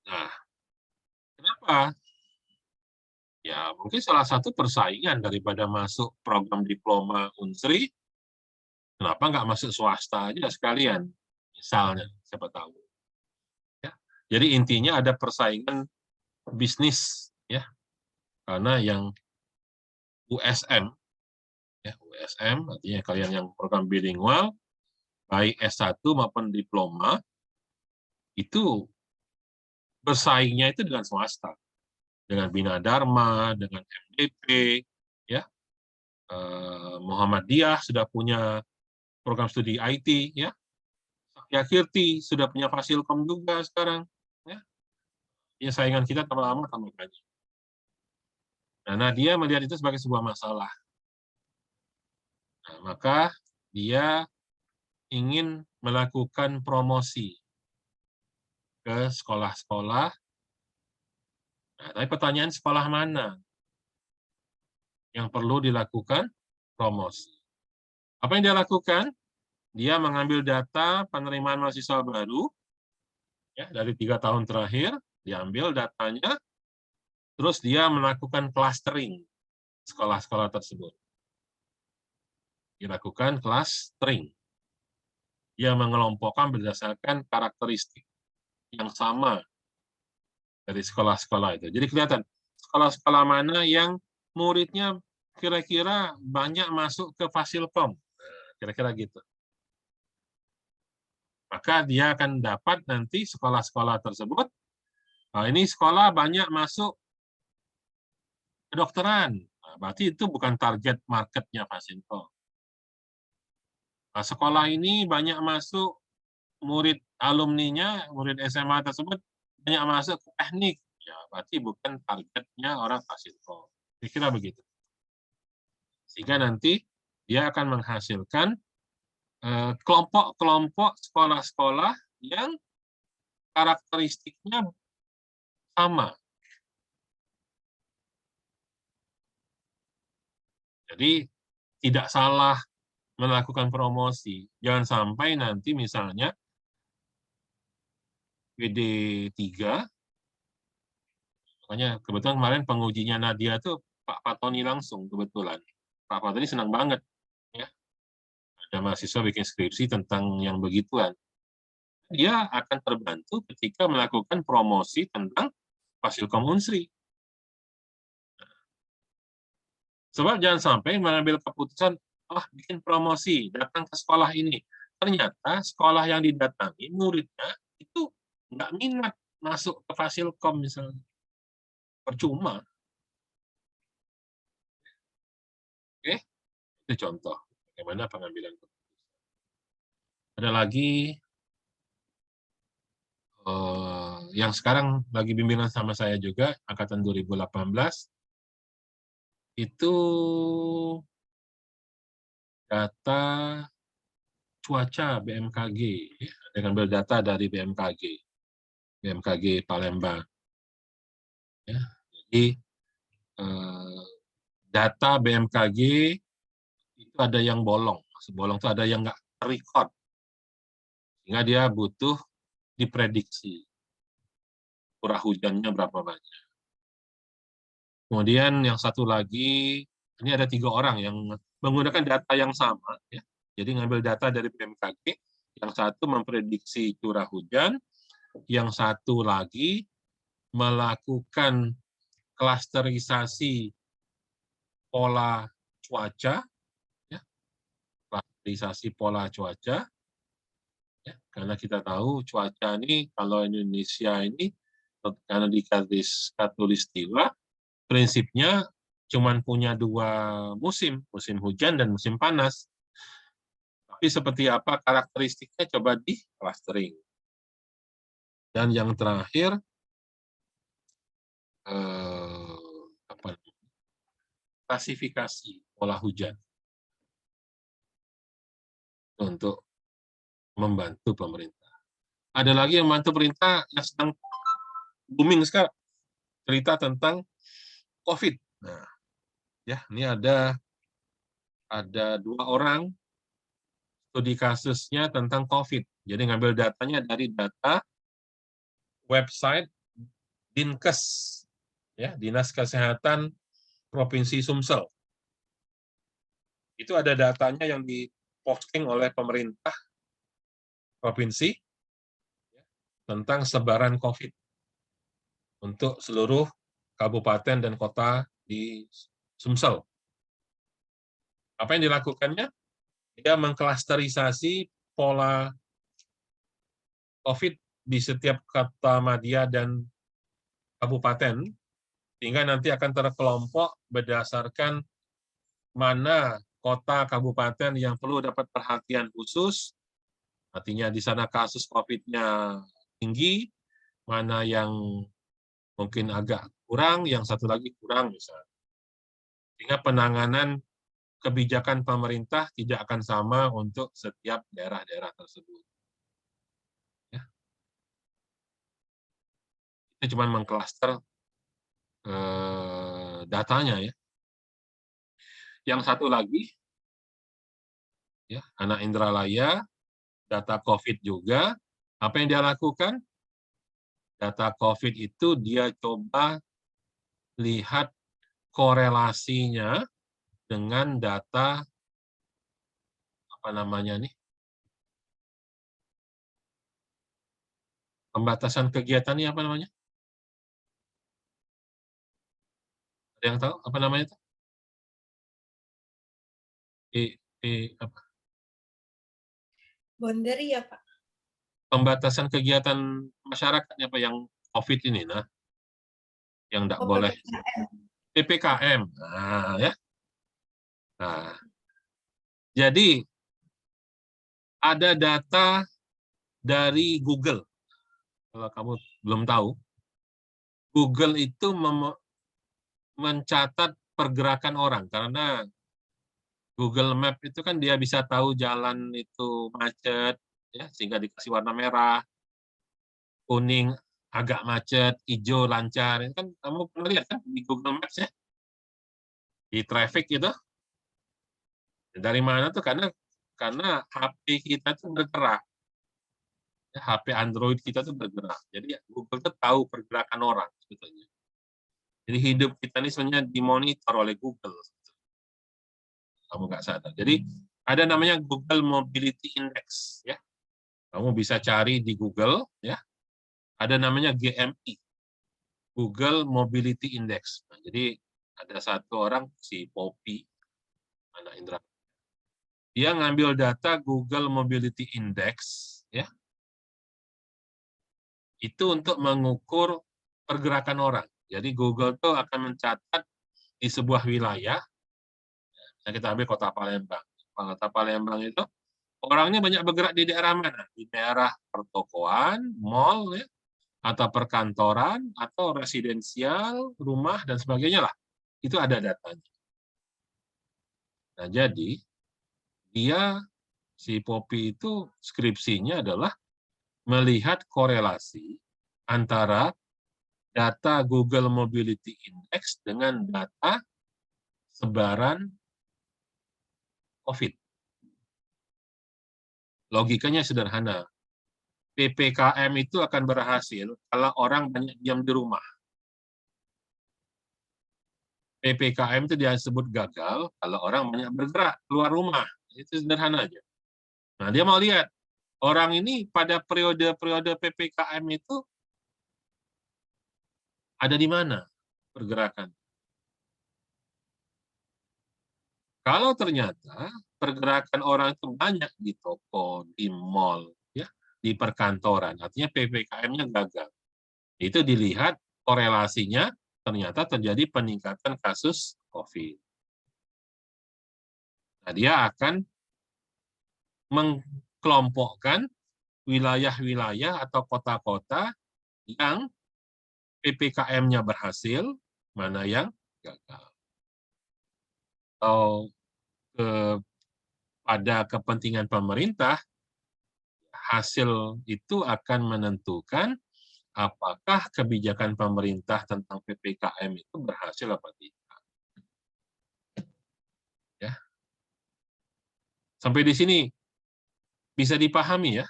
[SPEAKER 1] Nah, kenapa? Ya, mungkin salah satu persaingan daripada masuk program diploma Unsri, kenapa nggak masuk swasta aja sekalian, misalnya, siapa tahu. Ya. Jadi intinya ada persaingan bisnis, ya, karena yang USM, ya, USM artinya kalian yang program bilingual, baik S1 maupun diploma, itu bersaingnya itu dengan swasta, dengan Bina Dharma, dengan MDP, ya, Muhammadiyah sudah punya program studi IT, ya, Sakya Kirti sudah punya Fasilkom juga sekarang, ya, ya saingan kita tambah lama tambah banyak. Nah, dia melihat itu sebagai sebuah masalah. Nah, maka dia ingin melakukan promosi ke sekolah-sekolah. Nah, tapi pertanyaan sekolah mana yang perlu dilakukan promosi? Apa yang dia lakukan? Dia mengambil data penerimaan mahasiswa baru, ya, dari 3 tahun terakhir, diambil datanya, terus dia melakukan clustering sekolah-sekolah tersebut. Dilakukan clustering. Dia mengelompokkan berdasarkan karakteristik yang sama dari sekolah-sekolah itu. Jadi kelihatan sekolah-sekolah mana yang muridnya kira-kira banyak masuk ke Fasilkom. Kira-kira gitu. Maka dia akan dapat nanti sekolah-sekolah tersebut, nah ini sekolah banyak masuk kedokteran. Nah, berarti itu bukan target marketnya Fasilkom. Nah, sekolah ini banyak masuk murid alumninya, murid SMA tersebut banyak masuk ke teknik. Ya, berarti bukan targetnya orang Fasilkom. Kira-kira begitu. Sehingga nanti dia akan menghasilkan kelompok-kelompok sekolah-sekolah yang karakteristiknya sama. Jadi tidak salah melakukan promosi. Jangan sampai nanti misalnya PD3, makanya kebetulan kemarin pengujinya Nadia itu Pak Fatoni langsung kebetulan. Pak Fatoni senang banget, ya. Ada mahasiswa bikin skripsi tentang yang begituan. Dia akan terbantu ketika melakukan promosi tentang Fasilkom Unsri. Sebab jangan sampai mengambil keputusan, bikin promosi, datang ke sekolah ini. Ternyata sekolah yang didatangi, muridnya itu nggak minat masuk ke Fasilkom misalnya. Percuma. Oke, itu contoh bagaimana pengambilan keputusan. Ada lagi yang sekarang lagi bimbingan sama saya juga, angkatan 2018, itu data cuaca BMKG, dengan berdata dari BMKG Palembang. Ya, jadi data BMKG itu ada yang bolong. Bolong itu ada yang nggak record, sehingga dia butuh diprediksi curah hujannya berapa banyak. Kemudian yang satu lagi, ini ada 3 orang yang menggunakan data yang sama, ya. Jadi ngambil data dari BMKG, yang satu memprediksi curah hujan, yang satu lagi melakukan klasterisasi pola cuaca, ya, klasterisasi pola cuaca, ya, karena kita tahu cuaca ini kalau Indonesia ini karena di khatulistiwa prinsipnya cuma punya 2 musim, musim hujan dan musim panas. Tapi seperti apa karakteristiknya coba di clustering. Dan yang terakhir klasifikasi, pola hujan. Untuk membantu pemerintah. Ada lagi yang membantu pemerintah yang sedang booming sekarang, cerita tentang COVID. Nah, ya ini ada 2 orang studi kasusnya tentang COVID. Jadi ngambil datanya dari data website Dinkes, ya Dinas Kesehatan Provinsi Sumsel. Itu ada datanya yang diposting oleh pemerintah provinsi tentang sebaran COVID untuk seluruh kabupaten dan kota di Sumsel. Apa yang dilakukannya? Dia mengklasterisasi pola COVID di setiap kota madya dan kabupaten, sehingga nanti akan terkelompok berdasarkan mana kota kabupaten yang perlu dapat perhatian khusus, artinya di sana kasus COVID-nya tinggi, mana yang mungkin agak kurang, yang satu lagi kurang misalnya. Sehingga penanganan kebijakan pemerintah tidak akan sama untuk setiap daerah-daerah tersebut. Ya. Itu cuma mengklaster datanya ya. Yang satu lagi, ya, anak Indralaya, data COVID juga. Apa yang dia lakukan? Data COVID itu dia coba lihat korelasinya dengan data apa namanya nih? Pembatasan kegiatan ini apa namanya? Ada yang tahu apa namanya itu? Apa?
[SPEAKER 2] Boundary ya, Pak?
[SPEAKER 1] Pembatasan kegiatan masyarakatnya apa yang COVID ini, nah, yang tidak boleh. PPKM. Nah, ya. Nah, jadi ada data dari Google. Kalau kamu belum tahu, Google itu mencatat pergerakan orang, karena Google Map itu kan dia bisa tahu jalan itu macet, ya, sehingga dikasih warna merah, kuning agak macet, hijau lancar. Itu kan kamu pernah lihat kan di Google Maps ya, di traffic itu. Dari mana tuh? Karena HP kita tuh bergerak. HP Android kita tuh bergerak. Jadi Google tuh tahu pergerakan orang sebetulnya. Jadi hidup kita ini sebenarnya dimonitor oleh Google. Kamu nggak sadar. Jadi ada namanya Google Mobility Index, ya. Kamu bisa cari di Google, ya. Ada namanya GMI, Google Mobility Index. Nah, jadi ada satu orang, si Poppy, anak Indra. Dia ngambil data Google Mobility Index, ya. Itu untuk mengukur pergerakan orang. Jadi Google tuh akan mencatat di sebuah wilayah. Nah, kita ambil kota Palembang. Kota Palembang itu orangnya banyak bergerak di daerah mana? Di daerah pertokoan, mall, ya, atau perkantoran, atau residensial, rumah, dan sebagainya lah. Itu ada datanya. Nah, jadi dia, si Poppy itu skripsinya adalah melihat korelasi antara data Google Mobility Index dengan data sebaran COVID. Logikanya sederhana. PPKM itu akan berhasil kalau orang banyak diam di rumah. PPKM itu disebut gagal kalau orang banyak bergerak keluar rumah. Itu sederhana aja. Nah, dia mau lihat orang ini pada periode-periode PPKM itu ada di mana pergerakan. Kalau ternyata pergerakan orang itu banyak di toko, di mall, ya, di perkantoran, artinya PPKM-nya gagal. Itu dilihat korelasinya ternyata terjadi peningkatan kasus COVID. Nah, dia akan mengkelompokkan wilayah-wilayah atau kota-kota yang PPKM-nya berhasil, mana yang gagal. Atau pada kepentingan pemerintah, hasil itu akan menentukan apakah kebijakan pemerintah tentang PPKM itu berhasil apa tidak. Ya. Sampai di sini bisa dipahami ya,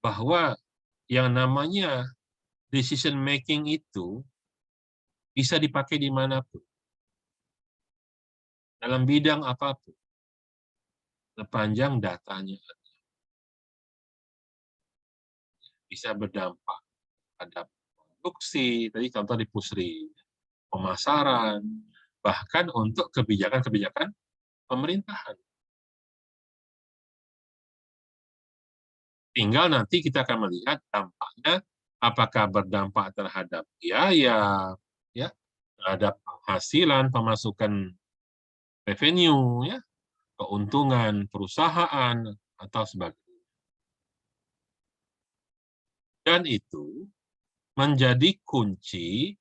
[SPEAKER 1] bahwa yang namanya decision making itu bisa dipakai dimanapun, dalam bidang apapun, sepanjang datanya bisa berdampak pada produksi, tadi contoh di Pusri, pemasaran, bahkan untuk kebijakan-kebijakan pemerintahan. Tinggal nanti kita akan melihat dampaknya, apakah berdampak terhadap biaya, ya, terhadap penghasilan, pemasukan revenue, ya, keuntungan perusahaan, atau sebagainya. Dan itu menjadi kunci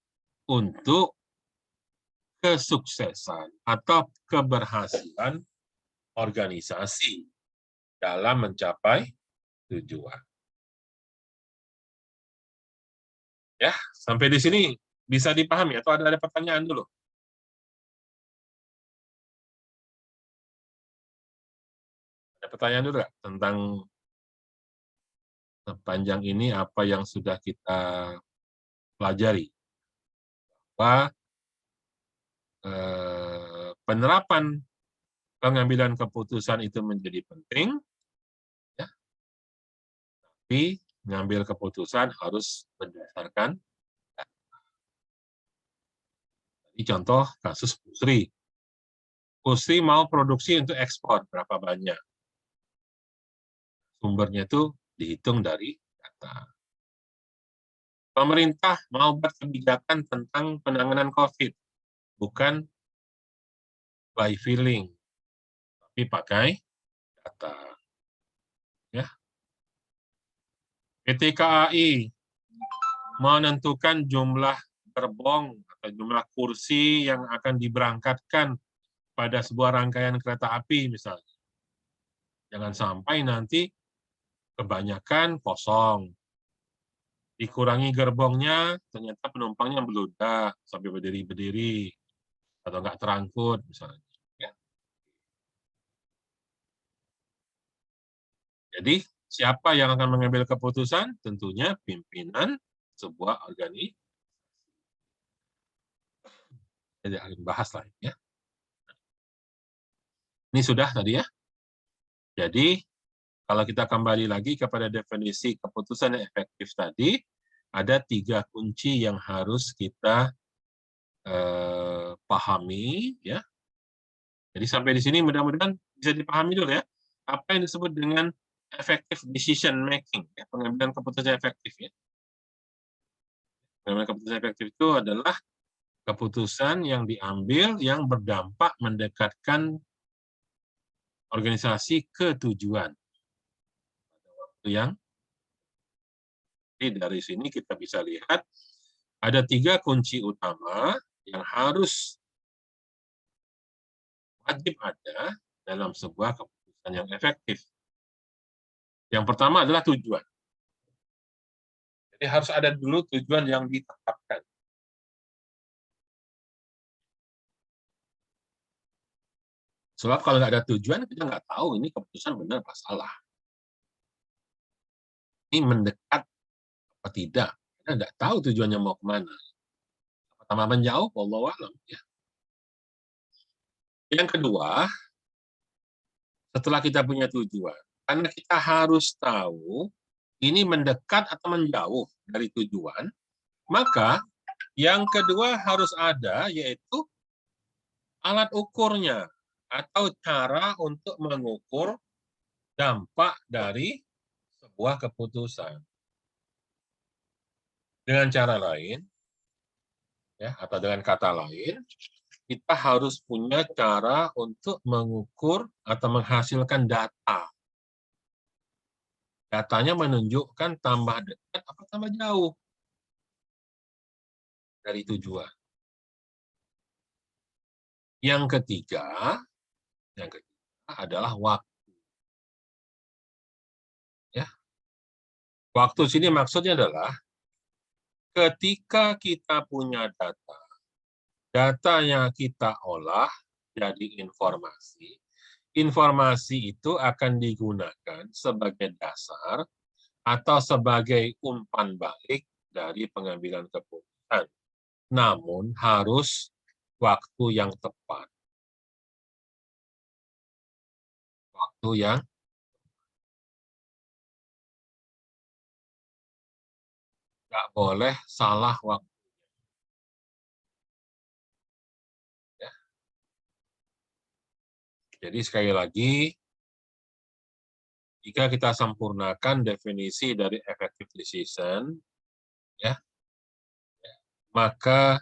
[SPEAKER 1] untuk kesuksesan atau keberhasilan organisasi dalam mencapai tujuan. Ya, sampai di sini bisa dipahami atau ada pertanyaan dulu? Ada pertanyaan dulu nggak tentang sepanjang ini apa yang sudah kita pelajari? Bahwa penerapan pengambilan keputusan itu menjadi penting, ya, tapi mengambil keputusan harus berdasarkan ini contoh kasus Pusri. Pusri mau produksi untuk ekspor berapa banyak? Sumbernya itu dihitung dari data. Pemerintah mau buat kebijakan tentang penanganan COVID, bukan by feeling, tapi pakai data. Ya. PT KAI menentukan jumlah gerbong atau jumlah kursi yang akan diberangkatkan pada sebuah rangkaian kereta api misalnya. Jangan sampai nanti kebanyakan kosong. Dikurangi gerbongnya, ternyata penumpangnya beludak sampai berdiri-berdiri atau nggak terangkut misalnya. Ya. Jadi siapa yang akan mengambil keputusan? Tentunya pimpinan sebuah organisasi. Jadi akan bahas lah ya. Ini sudah tadi ya. Jadi kalau kita kembali lagi kepada definisi keputusan yang efektif tadi, ada 3 kunci yang harus kita pahami ya. Jadi sampai di sini mudah-mudahan bisa dipahami dulu ya. Apa yang disebut dengan effective decision making, ya, pengambilan keputusan efektif ya. Pengambilan keputusan efektif itu adalah keputusan yang diambil yang berdampak mendekatkan organisasi ke tujuan. Yang dari sini kita bisa lihat ada 3 kunci utama yang harus wajib ada dalam sebuah keputusan yang efektif. Yang pertama adalah tujuan. Jadi harus ada dulu tujuan yang ditetapkan. Sebab kalau nggak ada tujuan, kita nggak tahu ini keputusan benar apa salah. Ini mendekat apa tidak. Kita nggak tahu tujuannya mau kemana. Pertama menjauh, wallahu a'lam. Ya. Yang kedua, setelah kita punya tujuan, karena kita harus tahu ini mendekat atau menjauh dari tujuan, maka yang kedua harus ada, yaitu alat ukurnya atau cara untuk mengukur dampak dari sebuah keputusan. Dengan cara lain, ya, atau dengan kata lain, kita harus punya cara untuk mengukur atau menghasilkan data. Datanya menunjukkan tambah dekat atau tambah jauh dari tujuan. Yang ketiga adalah waktu. Waktu sini maksudnya adalah ketika kita punya data, data yang kita olah jadi informasi, informasi itu akan digunakan sebagai dasar atau sebagai umpan balik dari pengambilan keputusan. Namun harus waktu yang tepat. Waktu yang nggak boleh salah waktu. Ya. Jadi sekali lagi, jika kita sempurnakan definisi dari effective decision, ya, maka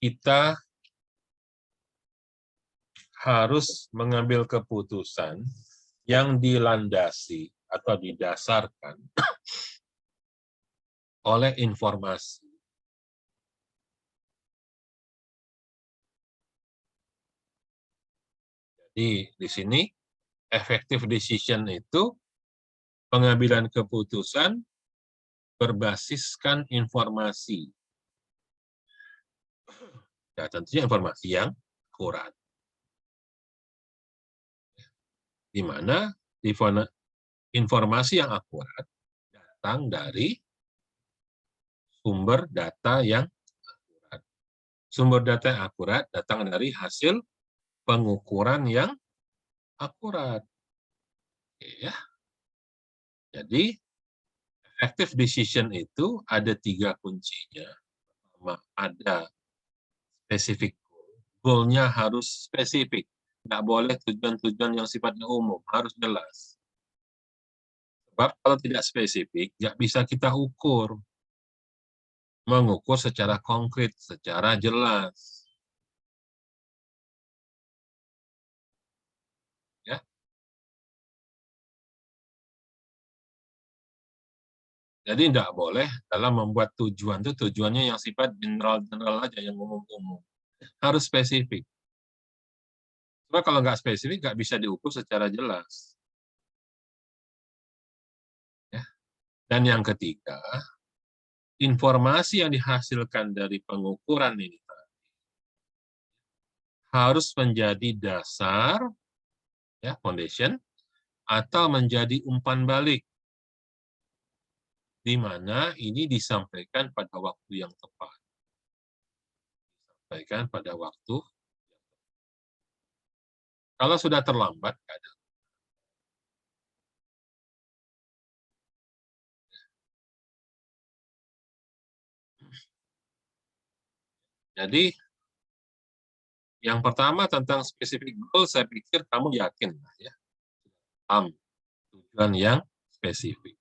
[SPEAKER 1] kita harus mengambil keputusan yang dilandasi atau didasarkan oleh informasi. Jadi di sini effective decision itu pengambilan keputusan berbasiskan informasi. Ya, tentunya informasi yang akurat. Di mana informasi yang akurat datang dari sumber data yang akurat. Sumber data yang akurat datang dari hasil pengukuran yang akurat. Ya. Jadi, effective decision itu ada 3 kuncinya. Pertama, ada specific goal. Goal-nya harus spesifik. Nggak boleh tujuan-tujuan yang sifatnya umum, harus jelas. Sebab kalau tidak spesifik, nggak bisa kita ukur. Mengukur secara konkret, secara jelas. Ya. Jadi tidak boleh dalam membuat tujuan itu tujuannya yang sifat general-general aja, yang umum-umum. Harus spesifik. Sebab kalau nggak spesifik, nggak bisa diukur secara jelas. Ya. Dan yang ketiga, informasi yang dihasilkan dari pengukuran ini harus menjadi dasar, ya, foundation, atau menjadi umpan balik, di mana ini disampaikan pada waktu yang tepat. Disampaikan pada waktu. Kalau sudah terlambat, nggak ada. Jadi, yang pertama tentang specific goal, saya pikir kamu yakin, ya, tujuan yang spesifik.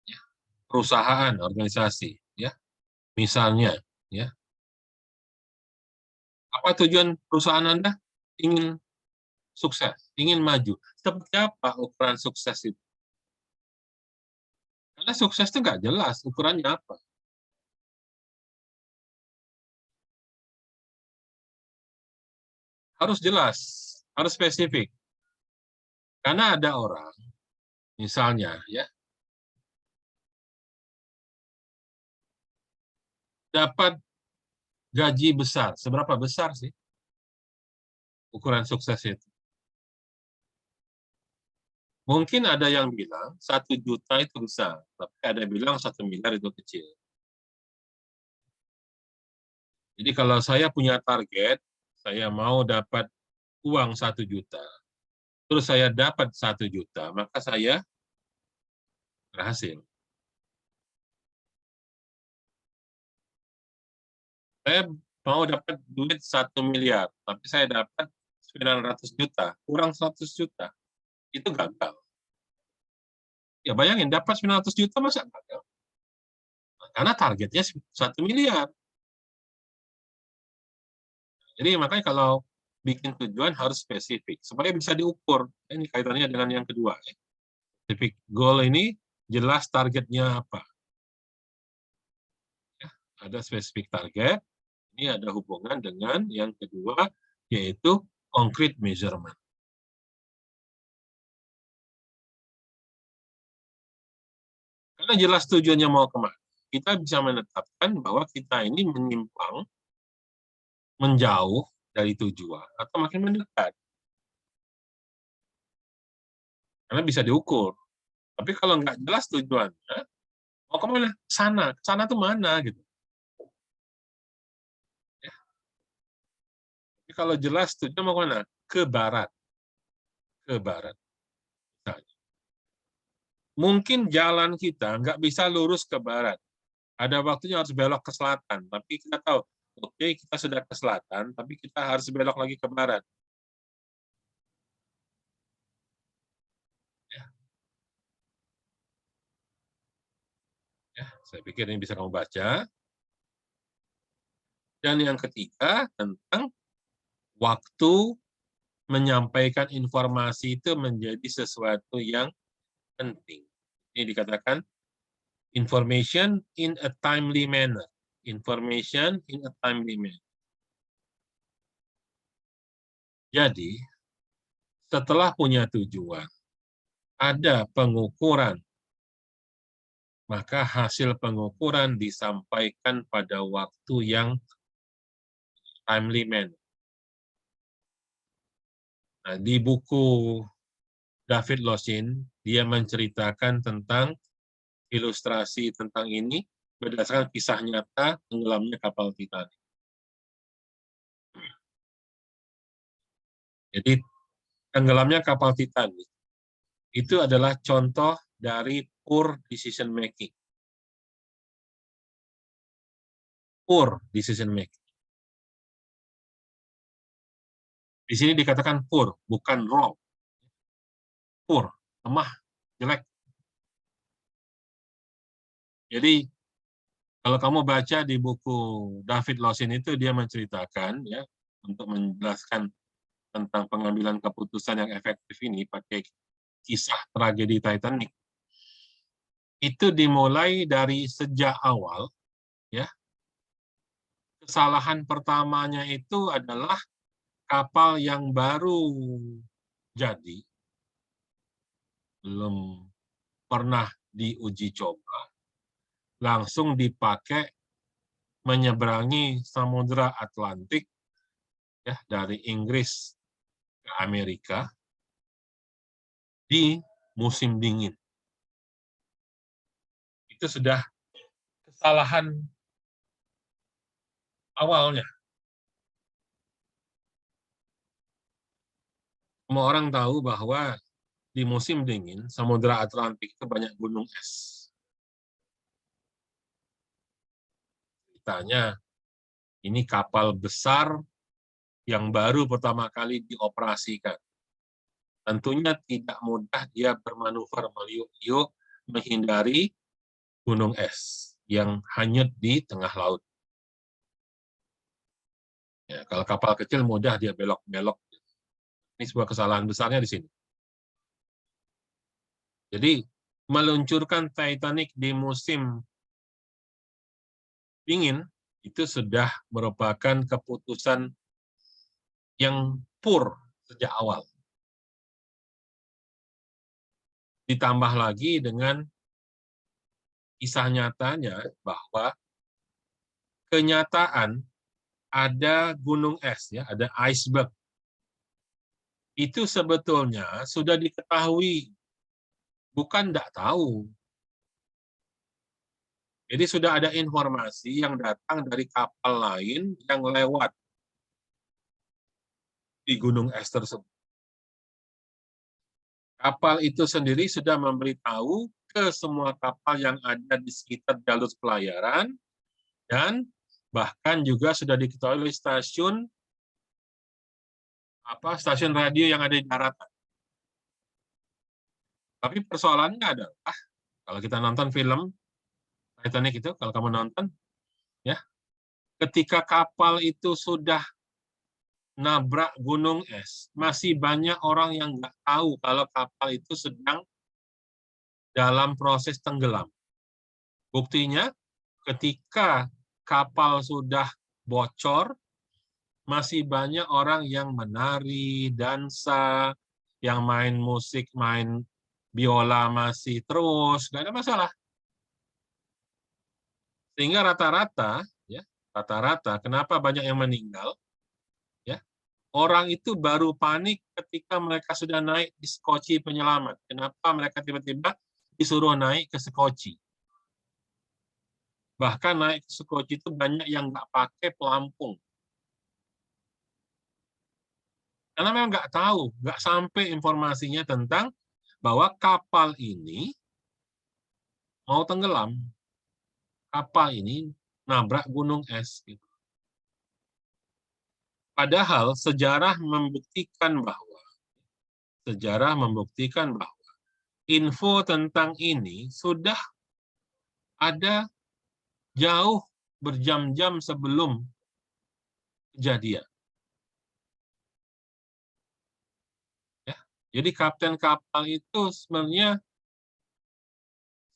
[SPEAKER 1] Ya. Perusahaan, organisasi, ya, misalnya, ya, apa tujuan perusahaan Anda? Ingin sukses, ingin maju. Seperti apa ukuran sukses itu? Karena sukses itu nggak jelas ukurannya apa. Harus jelas, harus spesifik. Karena ada orang, misalnya, ya, dapat gaji besar. Seberapa besar sih ukuran sukses itu? Mungkin ada yang bilang 1 juta itu besar, tapi ada yang bilang 1 miliar itu kecil. Jadi kalau saya punya target, saya mau dapat uang 1 juta, terus saya dapat 1 juta, maka saya berhasil. Saya mau dapat duit 1 miliar, tapi saya dapat 900 juta, kurang 100 juta, itu gagal. Ya bayangin, dapat 900 juta, masa gagal? Karena targetnya 1 miliar. Jadi makanya kalau bikin tujuan harus spesifik, supaya bisa diukur. Ini kaitannya dengan yang kedua. Specific goal ini jelas targetnya apa. Ya, ada spesifik target, ini ada hubungan dengan yang kedua, yaitu concrete measurement. Karena jelas tujuannya mau kemana. Kita bisa menetapkan bahwa kita ini menyimpang, menjauh dari tujuan, atau makin mendekat. Karena bisa diukur. Tapi kalau nggak jelas tujuannya, mau kemana? Sana. Sana tuh mana? Gitu. Ya. Tapi kalau jelas tujuannya mau kemana? Ke barat. Ke barat. Nah, mungkin jalan kita nggak bisa lurus ke barat. Ada waktunya harus belok ke selatan. Tapi kita tahu, oke, kita sudah ke selatan, tapi kita harus belok lagi ke barat. Ya, saya pikir ini bisa kamu baca. Dan yang ketiga, tentang waktu menyampaikan informasi itu menjadi sesuatu yang penting. Ini dikatakan information in a timely manner. Information in a timely manner. Jadi, setelah punya tujuan, ada pengukuran, maka hasil pengukuran disampaikan pada waktu yang timely manner. Nah, di buku David Lawson, dia menceritakan tentang ilustrasi tentang ini berdasarkan kisah nyata tenggelamnya kapal Titanic. Jadi, tenggelamnya kapal Titanic itu adalah contoh dari poor decision making. Poor decision making. Di sini dikatakan poor, bukan wrong. Poor, lemah, jelek. Jadi kalau kamu baca di buku David Lawson itu, dia menceritakan ya untuk menjelaskan tentang pengambilan keputusan yang efektif ini pakai kisah tragedi Titanic. Itu dimulai dari sejak awal, ya. Kesalahan pertamanya itu adalah kapal yang baru jadi, belum pernah diuji coba, langsung dipakai menyeberangi Samudra Atlantik ya dari Inggris ke Amerika di musim dingin. Itu sudah kesalahan awalnya. Semua orang tahu bahwa di musim dingin Samudra Atlantik itu banyak gunung es. Ceritanya ini kapal besar yang baru pertama kali dioperasikan. Tentunya tidak mudah dia bermanuver meliuk-liuk menghindari gunung es yang hanyut di tengah laut. Ya, kalau kapal kecil mudah dia belok-belok. Ini sebuah kesalahan besarnya di sini. Jadi meluncurkan Titanic di musim dingin itu sudah merupakan keputusan yang poor sejak awal. Ditambah lagi dengan kisah nyatanya bahwa kenyataan ada gunung es, ya, ada iceberg. Itu sebetulnya sudah diketahui, bukan tidak tahu. Jadi sudah ada informasi yang datang dari kapal lain yang lewat di gunung es tersebut. Kapal itu sendiri sudah memberitahu ke semua kapal yang ada di sekitar jalur pelayaran, dan bahkan juga sudah diketahui oleh stasiun radio yang ada di daratan. Tapi persoalannya adalah kalau kita nonton film Titanic itu, kalau kamu nonton, ya, ketika kapal itu sudah nabrak gunung es, masih banyak orang yang nggak tahu kalau kapal itu sedang dalam proses tenggelam. Buktinya, ketika kapal sudah bocor, masih banyak orang yang menari, dansa, yang main musik, main biola masih terus, nggak ada masalah. Sehingga rata-rata, ya, rata-rata kenapa banyak yang meninggal? Ya, orang itu baru panik ketika mereka sudah naik di skoci penyelamat. Kenapa mereka tiba-tiba disuruh naik ke skoci? Bahkan naik ke skoci itu banyak yang nggak pakai pelampung. Karena memang nggak tahu, nggak sampai informasinya tentang bahwa kapal ini mau tenggelam. Kapal ini nabrak gunung es. Padahal sejarah membuktikan bahwa info tentang ini sudah ada jauh berjam-jam sebelum kejadian. Ya, jadi kapten kapal itu sebenarnya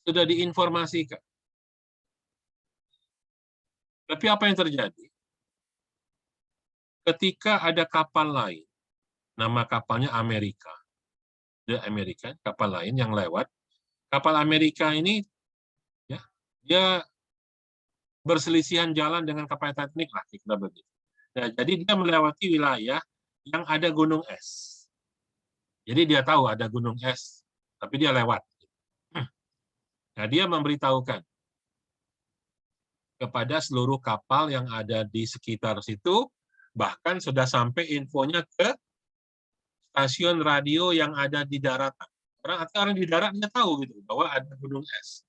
[SPEAKER 1] sudah diinformasikan. Tapi apa yang terjadi? Ketika ada kapal lain, nama kapalnya Amerika, The American, kapal lain yang lewat, kapal Amerika ini ya, dia berselisihan jalan dengan kapal Titanic lah, kira begitu. Nah, jadi dia melewati wilayah yang ada gunung es. Jadi dia tahu ada gunung es, tapi dia lewat. Nah, dia memberitahukan kepada seluruh kapal yang ada di sekitar situ, bahkan sudah sampai infonya ke stasiun radio yang ada di daratan. Orang di darat dia tahu gitu bahwa ada gunung es.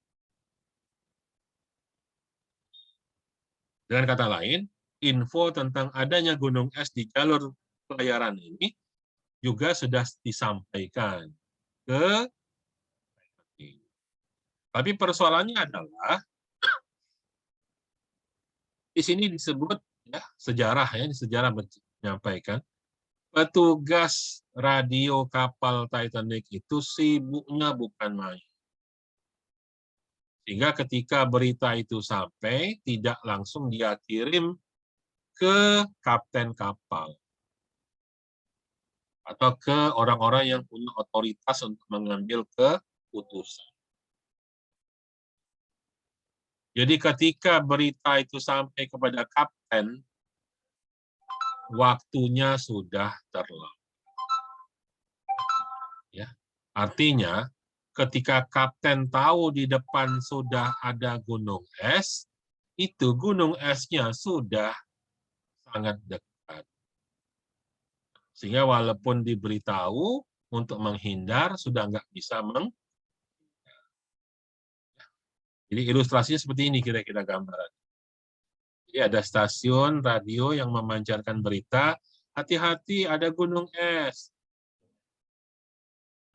[SPEAKER 1] Dengan kata lain, info tentang adanya gunung es di jalur pelayaran ini juga sudah disampaikan ke. Tapi persoalannya adalah di sini disebut ya sejarah menyampaikan petugas radio kapal Titanic itu sibuknya bukan main. Sehingga ketika berita itu sampai tidak langsung dia kirim ke kapten kapal atau ke orang-orang yang punya otoritas untuk mengambil keputusan. Jadi ketika berita itu sampai kepada kapten, waktunya sudah terlambat. Ya. Artinya, ketika kapten tahu di depan sudah ada gunung es, itu gunung esnya sudah sangat dekat. Sehingga walaupun diberitahu untuk menghindar, sudah nggak bisa menghindar. Jadi ilustrasinya seperti ini kira-kira gambaran. Jadi ada stasiun radio yang memancarkan berita, hati-hati ada gunung es.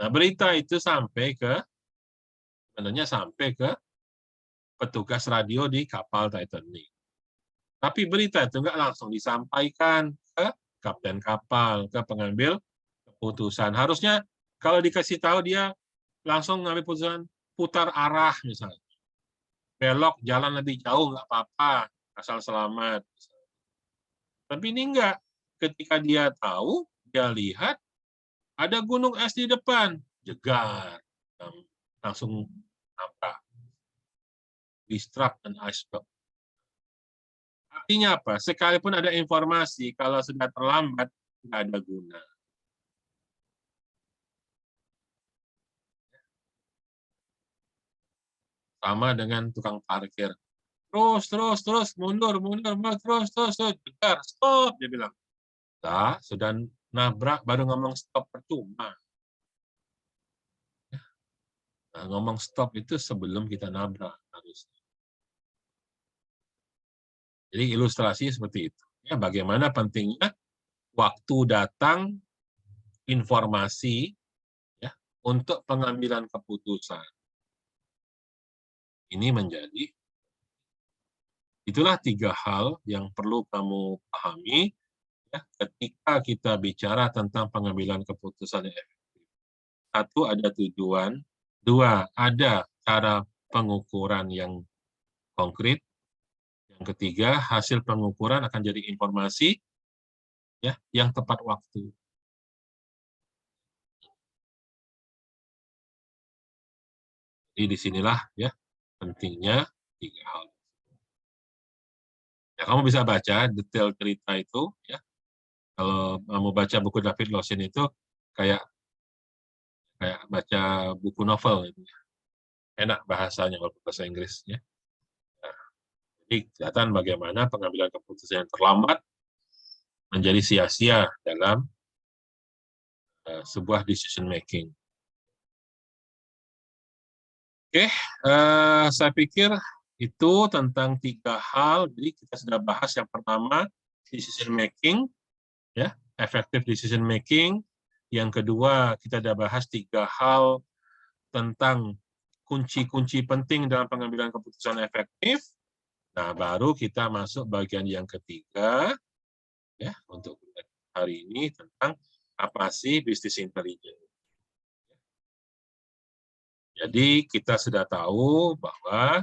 [SPEAKER 1] Nah, berita itu sebenarnya sampai ke petugas radio di kapal Titanic. Tapi berita itu nggak langsung disampaikan ke kapten kapal, ke pengambil keputusan. Harusnya kalau dikasih tahu dia langsung ngambil keputusan putar arah misalnya. Belok, jalan lebih jauh, nggak apa-apa, asal selamat. Tapi ini enggak. Ketika dia tahu, dia lihat, ada gunung es di depan. Jegar. Langsung nampak. Distract dan iceberg. Artinya apa? Sekalipun ada informasi, kalau sudah terlambat, nggak ada guna. Sama dengan tukang parkir. Terus, mundur, terus, jegar, stop, dia bilang. Nah, sudah nabrak, baru ngomong stop percuma. Nah, ngomong stop itu sebelum kita nabrak harusnya. Jadi ilustrasi seperti itu. Ya, bagaimana pentingnya waktu datang informasi ya untuk pengambilan keputusan. Ini menjadi itulah 3 hal yang perlu kamu pahami ya, ketika kita bicara tentang pengambilan keputusan yang efektif. 1, ada tujuan. 2, ada cara pengukuran yang konkret. Yang ketiga, hasil pengukuran akan jadi informasi ya yang tepat waktu. Jadi disinilah ya pentingnya 3 hal. Ya, kamu bisa baca detail cerita itu, ya. Kalau kamu baca buku David Lawson itu kayak baca buku novel itu. Enak bahasanya walaupun bahasa Inggrisnya. Nah, jadi kelihatan bagaimana pengambilan keputusan yang terlambat menjadi sia-sia dalam sebuah decision making. Oke, saya pikir itu tentang 3 hal. Jadi kita sudah bahas yang pertama, decision making, ya, effective decision making. Yang kedua, kita sudah bahas 3 hal tentang kunci-kunci penting dalam pengambilan keputusan efektif. Nah, baru kita masuk bagian yang ketiga, ya, untuk hari ini tentang apa sih business intelligence. Jadi kita sudah tahu bahwa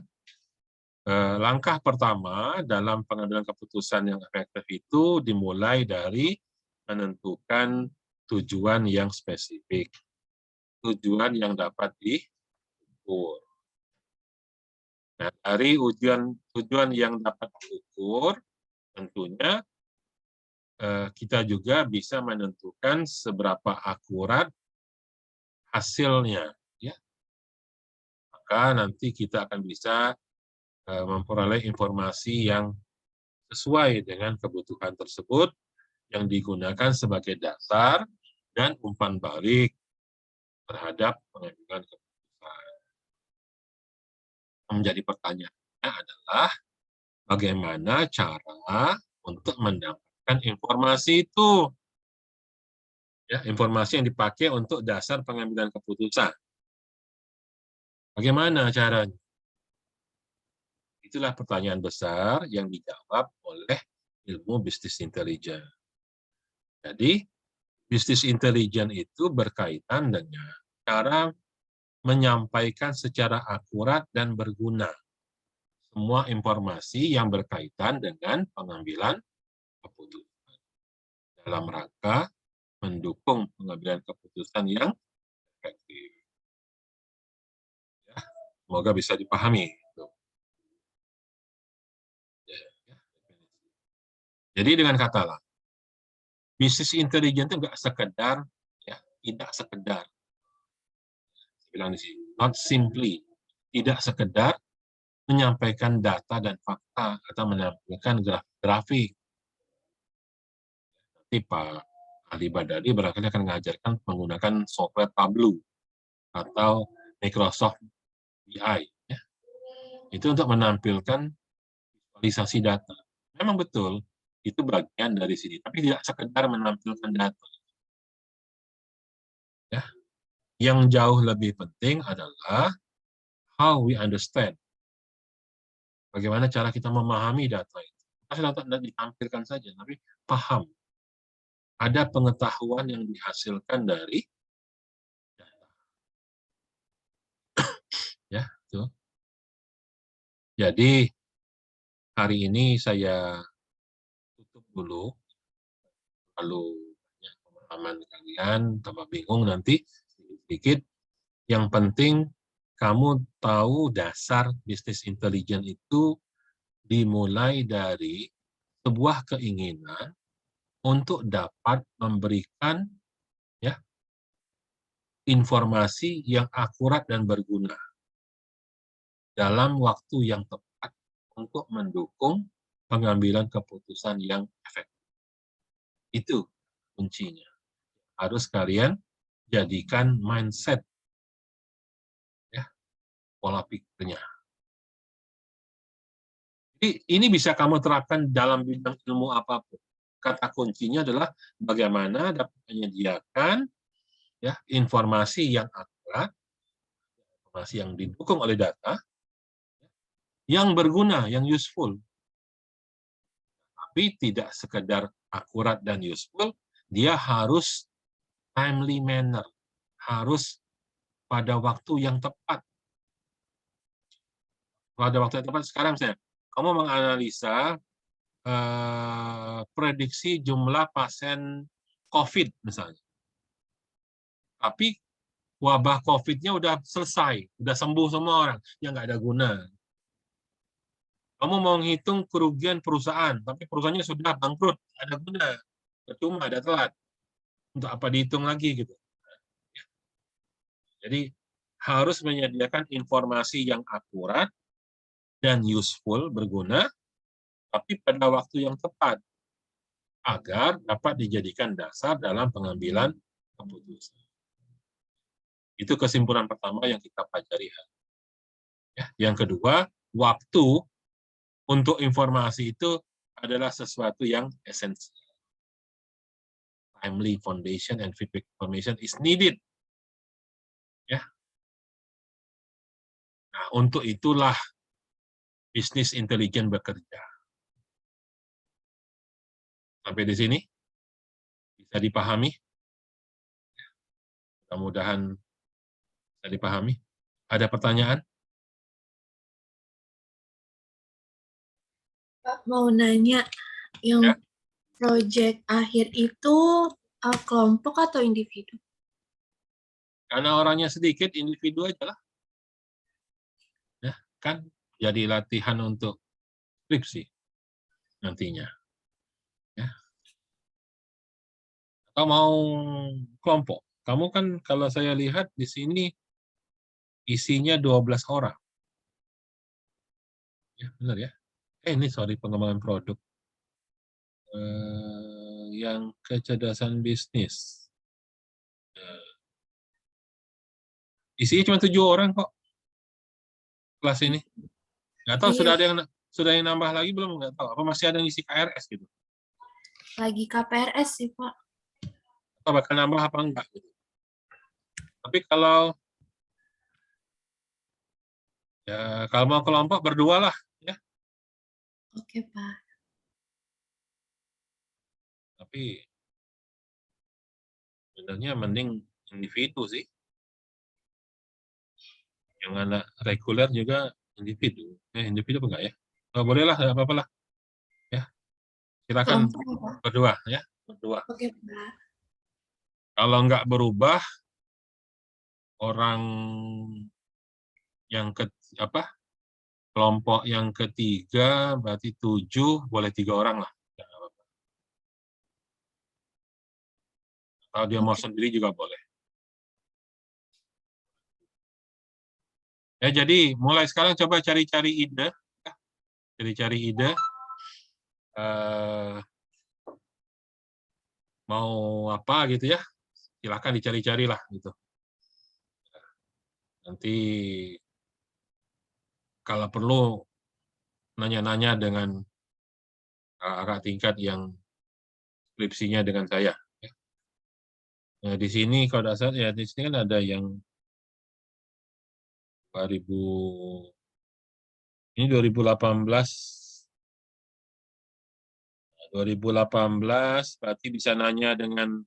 [SPEAKER 1] langkah pertama dalam pengambilan keputusan yang efektif itu dimulai dari menentukan tujuan yang spesifik, tujuan yang dapat diukur. Nah, dari tujuan yang dapat diukur, tentunya kita juga bisa menentukan seberapa akurat hasilnya. Ya. Maka nanti kita akan bisa memperoleh informasi yang sesuai dengan kebutuhan tersebut yang digunakan sebagai dasar dan umpan balik terhadap pengambilan keputusan. Menjadi pertanyaannya adalah bagaimana cara untuk mendapatkan informasi itu, ya, informasi yang dipakai untuk dasar pengambilan keputusan. Bagaimana caranya? Itulah pertanyaan besar yang dijawab oleh ilmu bisnis intelijen. Jadi, bisnis intelijen itu berkaitan dengan cara menyampaikan secara akurat dan berguna semua informasi yang berkaitan dengan pengambilan keputusan dalam rangka mendukung pengambilan keputusan yang efektif. Ya, semoga bisa dipahami. Jadi dengan kata lain, bisnis intelijen itu nggak sekedar, ya, tidak sekedar, saya bilang di sini, not simply, tidak sekedar menyampaikan data dan fakta atau menampilkan grafik. Nanti Pak Ali Badari barangkali akan mengajarkan menggunakan software Tableau atau Microsoft BI. Ya. Itu untuk menampilkan visualisasi data. Memang betul, itu bagian dari sini, tapi tidak sekedar menampilkan data. Ya. Yang jauh lebih penting adalah how we understand. Bagaimana cara kita memahami data itu. Data tidak ditampilkan saja, tapi paham. Ada pengetahuan yang dihasilkan dari data. Ya, itu. Jadi hari ini saya tutup dulu. Lalu banyak pemahaman kalian tambah bingung nanti sedikit. Yang penting kamu tahu dasar bisnis intelijen itu dimulai dari sebuah keinginan untuk dapat memberikan, ya, informasi yang akurat dan berguna dalam waktu yang tepat untuk mendukung pengambilan keputusan yang efektif. Itu kuncinya. Harus kalian jadikan mindset, ya, pola pikirnya. Jadi ini bisa kamu terapkan dalam bidang ilmu apapun. Kata kuncinya adalah bagaimana dapat menyediakan, ya, informasi yang akurat, informasi yang didukung oleh data, yang berguna, yang useful. Tapi tidak sekedar akurat dan useful, dia harus timely manner, harus pada waktu yang tepat. Pada waktu yang tepat sekarang kamu menganalisa prediksi jumlah pasien COVID misalnya. Tapi wabah COVID-nya udah selesai, udah sembuh semua orang, ya nggak ada guna. Kamu mau menghitung kerugian perusahaan, tapi perusahaannya sudah bangkrut, ada guna, percuma, ada telat. Untuk apa dihitung lagi gitu? Jadi harus menyediakan informasi yang akurat dan useful, berguna, tapi pada waktu yang tepat, agar dapat dijadikan dasar dalam pengambilan keputusan. Itu kesimpulan pertama yang kita pelajari. Ya. Yang kedua, waktu untuk informasi itu adalah sesuatu yang esensial. Timely foundation and feedback information is needed. Ya. Nah, untuk itulah bisnis intelijen bekerja. Sampai di sini bisa dipahami? Mudah-mudahan bisa dipahami. Ada pertanyaan?
[SPEAKER 2] Pak, mau nanya, yang
[SPEAKER 1] Ya.
[SPEAKER 2] proyek akhir itu kelompok atau individu?
[SPEAKER 1] Karena orangnya sedikit, individu aja lah. Ya, kan jadi latihan untuk skripsi nantinya. Ya. Atau mau kelompok. Kamu kan kalau saya lihat di sini isinya 12 orang. Ya, benar ya? Ini sorry, pengembangan produk. Yang kecerdasan bisnis. Isinya cuma 7 orang kok. Kelas ini. Nggak tahu
[SPEAKER 2] Iya.
[SPEAKER 1] sudah yang nambah lagi belum, nggak tahu. Apa masih ada yang isi KRS gitu?
[SPEAKER 2] Lagi KPRS sih, Pak.
[SPEAKER 1] Atau bakal nambah apa enggak gitu. Tapi kalau mau kelompok berdua lah ya.
[SPEAKER 2] Oke, Pak.
[SPEAKER 1] Tapi sebenarnya mending individu sih. Yang anak reguler juga individu. Individu apa enggak ya? Oh, boleh lah, nggak apa-apa lah. Ya, silakan
[SPEAKER 2] Kelompok, Pak.
[SPEAKER 1] berdua ya, berdua.
[SPEAKER 2] Oke, Pak.
[SPEAKER 1] Kalau nggak berubah, orang yang kelompok yang ketiga berarti 7, boleh 3 orang lah. Kalau dia mau sendiri juga boleh. Ya, jadi mulai sekarang coba cari-cari ide, cari-cari ide. Mau apa gitu ya? Silakan dicari-cari lah gitu. Nanti kalau perlu nanya-nanya dengan kakak tingkat yang skripsinya dengan saya. Nah, di sini kalau dasar ya di sini kan ada yang 2018 berarti bisa nanya dengan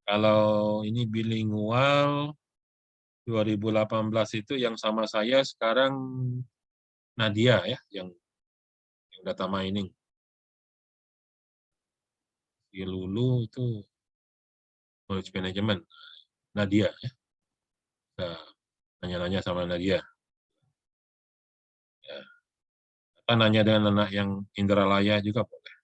[SPEAKER 1] kalau ini bilingual 2018 itu yang sama saya sekarang Nadia ya yang data mining. Si Lulu itu knowledge management. Nadia ya. Bisa nanya-nanya sama Nadia. Ya. Atau nanya dengan anak yang Indralaya juga boleh.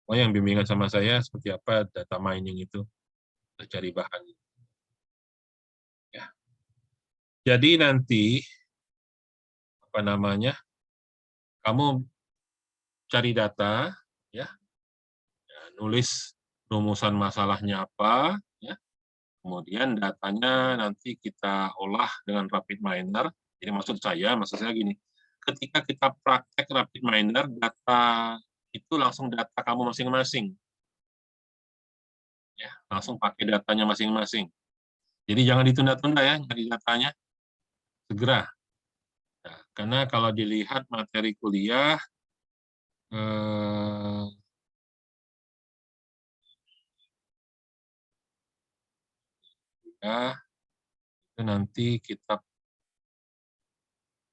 [SPEAKER 1] Oh, yang bimbingan sama saya seperti apa data mining itu, cari bahan. Ya. Jadi nanti apa namanya? Kamu cari data, ya, nulis rumusan masalahnya apa, ya. Kemudian datanya nanti kita olah dengan rapid miner. Jadi maksud saya gini, ketika kita praktek rapid miner, data itu langsung data kamu masing-masing. Ya, langsung pakai datanya masing-masing. Jadi jangan ditunda-tunda ya, nyari datanya segera. Nah, karena kalau dilihat materi kuliah, ya, itu nanti kita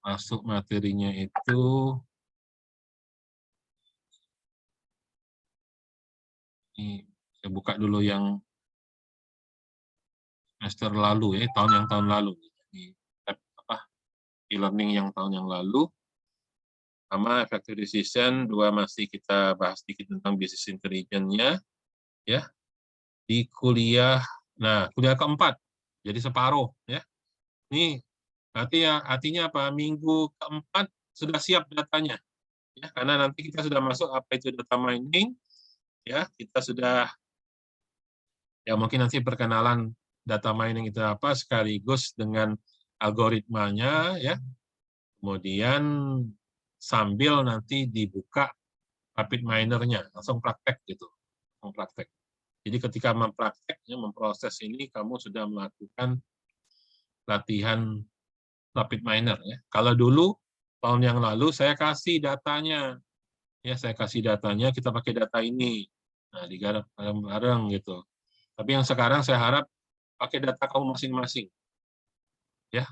[SPEAKER 1] masuk materinya itu ini saya buka dulu yang semester lalu ya, tahun lalu. Ini e-learning yang tahun yang lalu. Sama effective decision, 2 masih kita bahas sedikit tentang business intelligence-nya, ya. Di kuliah, nah kuliah keempat, jadi separuh, ya. Ini artinya apa? Minggu keempat sudah siap datanya, ya, karena nanti kita sudah masuk apa itu data mining, ya, kita sudah, ya mungkin nanti perkenalan data mining itu apa, sekaligus dengan algoritmanya, ya. Kemudian sambil nanti dibuka rapid miner-nya, langsung praktek gitu, langsung praktek. Jadi ketika memprakteknya, memproses ini, kamu sudah melakukan latihan rapid miner, ya. Kalau dulu tahun yang lalu saya kasih datanya, ya saya kasih datanya, kita pakai data ini, nah digarap bareng-bareng gitu. Tapi yang sekarang saya harap pakai data kamu masing-masing, ya.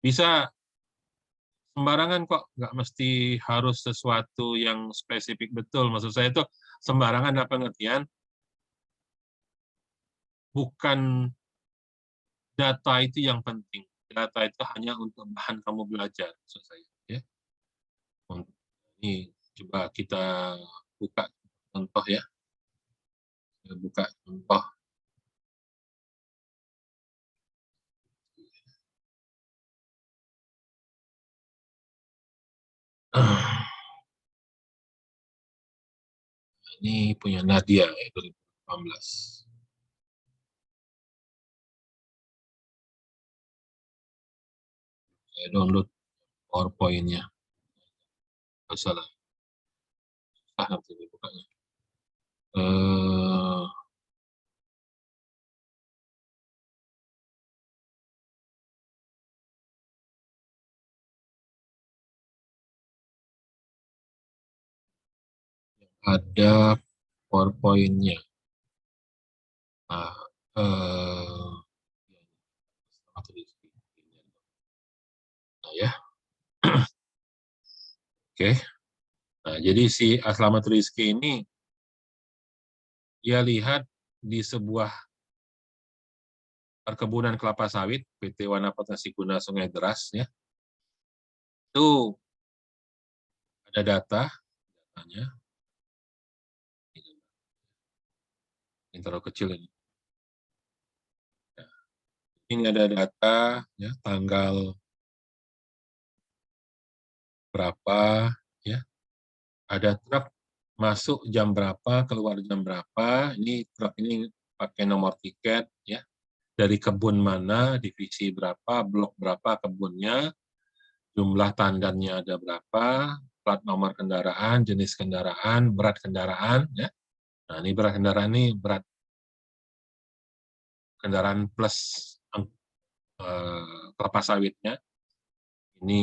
[SPEAKER 1] Bisa sembarangan kok, nggak mesti harus sesuatu yang spesifik betul. Maksud saya itu sembarangan dalam pengertian bukan data itu yang penting. Data itu hanya untuk bahan kamu belajar, maksud saya. Ya. Ini coba kita buka contoh, ya. Buka contoh. Ini punya Nadia, 2018. Saya download PowerPoint-nya. Nggak salah. Nanti dibukanya. Ada PowerPoint-nya. Nah, ya. Oke. Nah, jadi si Aslamat Rizky ini dia lihat di sebuah perkebunan kelapa sawit PT Wanapata Guna Sungai Deras, ya. Itu ada datanya. Ini terlalu kecil ini. Ini ada data, ya, tanggal berapa, ya. Ada truk masuk jam berapa, keluar jam berapa. Ini truk ini pakai nomor tiket, ya. Dari kebun mana, divisi berapa, blok berapa kebunnya, jumlah tandannya ada berapa, plat nomor kendaraan, jenis kendaraan, berat kendaraan, ya. Nah, ini berat kendaraan, ini berat kendaraan plus kelapa sawitnya. Ini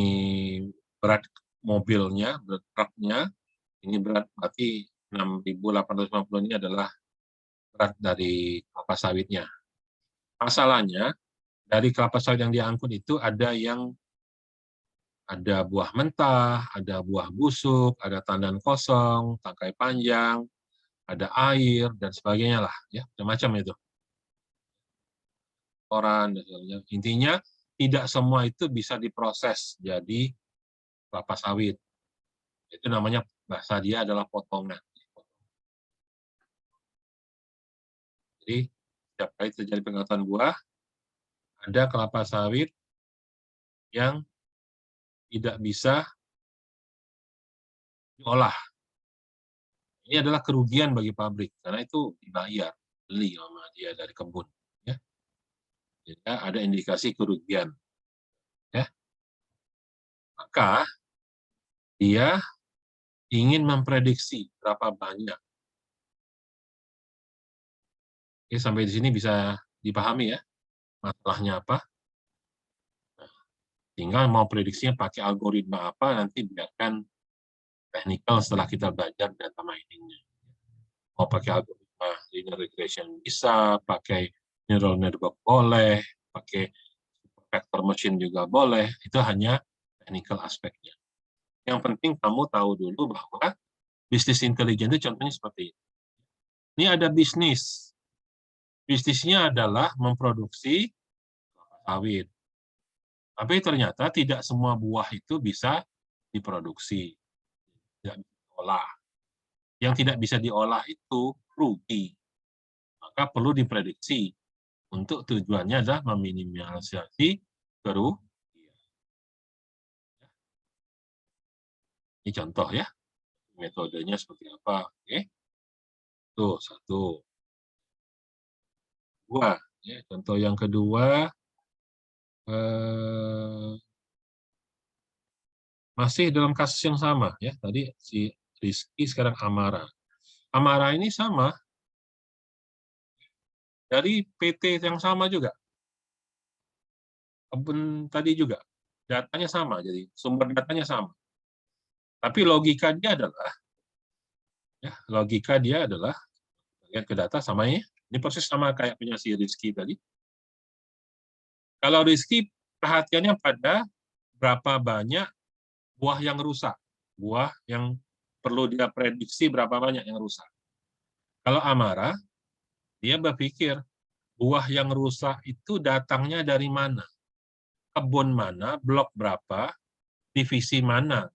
[SPEAKER 1] berat mobilnya, berat truknya. Ini berat berarti 6.850 ini adalah berat dari kelapa sawitnya. Masalahnya, dari kelapa sawit yang diangkut itu ada buah mentah, ada buah busuk, ada tandan kosong, tangkai panjang, ada air, dan sebagainya lah, ya, macam-macam itu. Koran, dan sebagainya. Intinya, tidak semua itu bisa diproses jadi kelapa sawit. Itu namanya, bahasa dia adalah potongan. Jadi, setiap kali terjadi pengangkutan buah, ada kelapa sawit yang tidak bisa diolah. Ini adalah kerugian bagi pabrik, karena itu dibayar, beli sama dia dari kebun. Ya. Jadi ada indikasi kerugian. Ya. Maka, dia ingin memprediksi berapa banyak. Oke, sampai di sini bisa dipahami, ya, masalahnya apa. Nah, tinggal mau prediksinya pakai algoritma apa, nanti biarkan teknikal setelah kita belajar data mining-nya. Mau pakai algoritma linear regression bisa, pakai neural network boleh, pakai vector machine juga boleh, itu hanya technical aspeknya. Yang penting kamu tahu dulu bahwa bisnis intelijen itu contohnya seperti ini. Ini ada bisnis. Bisnisnya adalah memproduksi kelapa sawit. Tapi ternyata tidak semua buah itu bisa diproduksi, tidak bisa diolah. Yang tidak bisa diolah itu rugi, maka perlu diprediksi. Untuk tujuannya adalah meminimalisasi kerugian. Ini contoh ya, metodenya seperti apa. Oke, tuh satu. Dua, ya, contoh yang kedua, masih dalam kasus yang sama ya. Tadi si Rizky, sekarang Amara. Amara ini sama dari PT yang sama juga. Kebun tadi juga datanya sama, jadi sumber datanya sama. Tapi logika dia adalah lihat ke data sama ya. Ini persis sama kayak punya si Rizky tadi. Kalau Rizky perhatiannya pada berapa banyak buah yang rusak, buah yang perlu dia prediksi berapa banyak yang rusak. Kalau Amara, dia berpikir buah yang rusak itu datangnya dari mana, kebun mana, blok berapa, divisi mana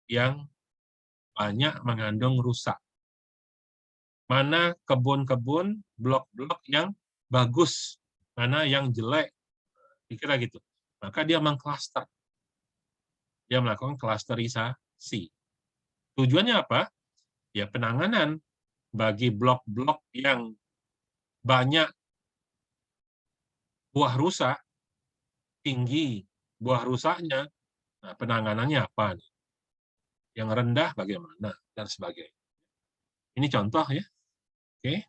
[SPEAKER 1] yang banyak mengandung rusak. Mana kebun-kebun, blok-blok yang bagus, mana yang jelek, kira gitu. Maka dia mengklaster. Dia melakukan klasterisasi. Tujuannya apa? Ya penanganan bagi blok-blok yang banyak buah rusak, tinggi buah rusaknya, nah penanganannya apa? Yang rendah bagaimana? Dan sebagainya. Ini contoh ya. Oke.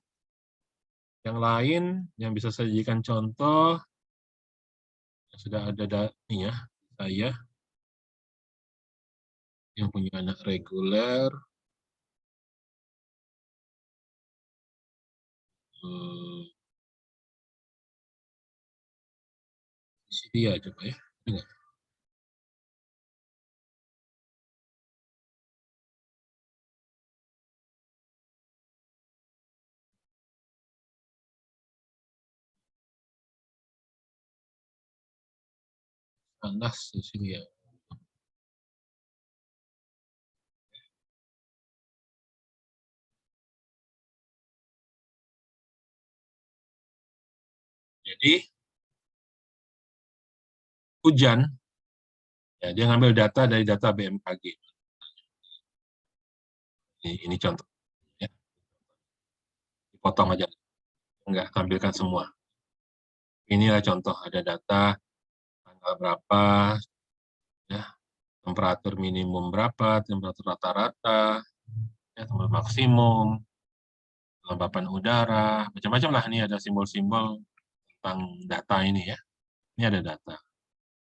[SPEAKER 1] Yang lain yang bisa saya jadikan contoh, sudah ada nih ya, saya yang punya anak reguler. Dia coba ya. Enggak. Panas di sini ya. Jadi hujan, ya dia ngambil data dari data BMKG. Ini contoh, ya. Dipotong aja, nggak tampilkan semua. Inilah contoh, ada data tanggal berapa, ya, temperatur minimum berapa, temperatur rata-rata, ya, temperatur maksimum, kelembapan udara, macam-macam lah. Ini ada simbol-simbol tentang data ini ya. Ini ada data.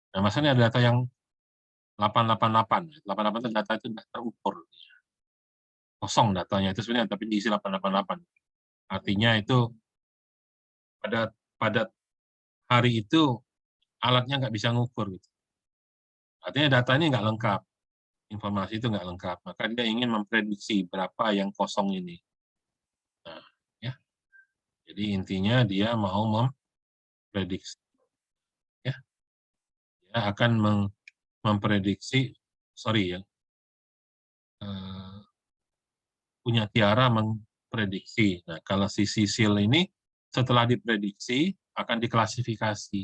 [SPEAKER 1] Nah, maksudnya ada data yang 888. 888 itu data itu tidak terukur. Kosong datanya itu sebenarnya, tapi diisi 888. Artinya itu pada hari itu alatnya nggak bisa ngukur. Gitu. Artinya data ini nggak lengkap. Informasi itu nggak lengkap. Maka dia ingin memprediksi berapa yang kosong ini. Nah, ya. Jadi intinya dia mau memprediksi. Ya. Dia akan memprediksi, sorry ya, punya Tiara memprediksi. Nah, kalau si Sisil ini setelah diprediksi akan diklasifikasi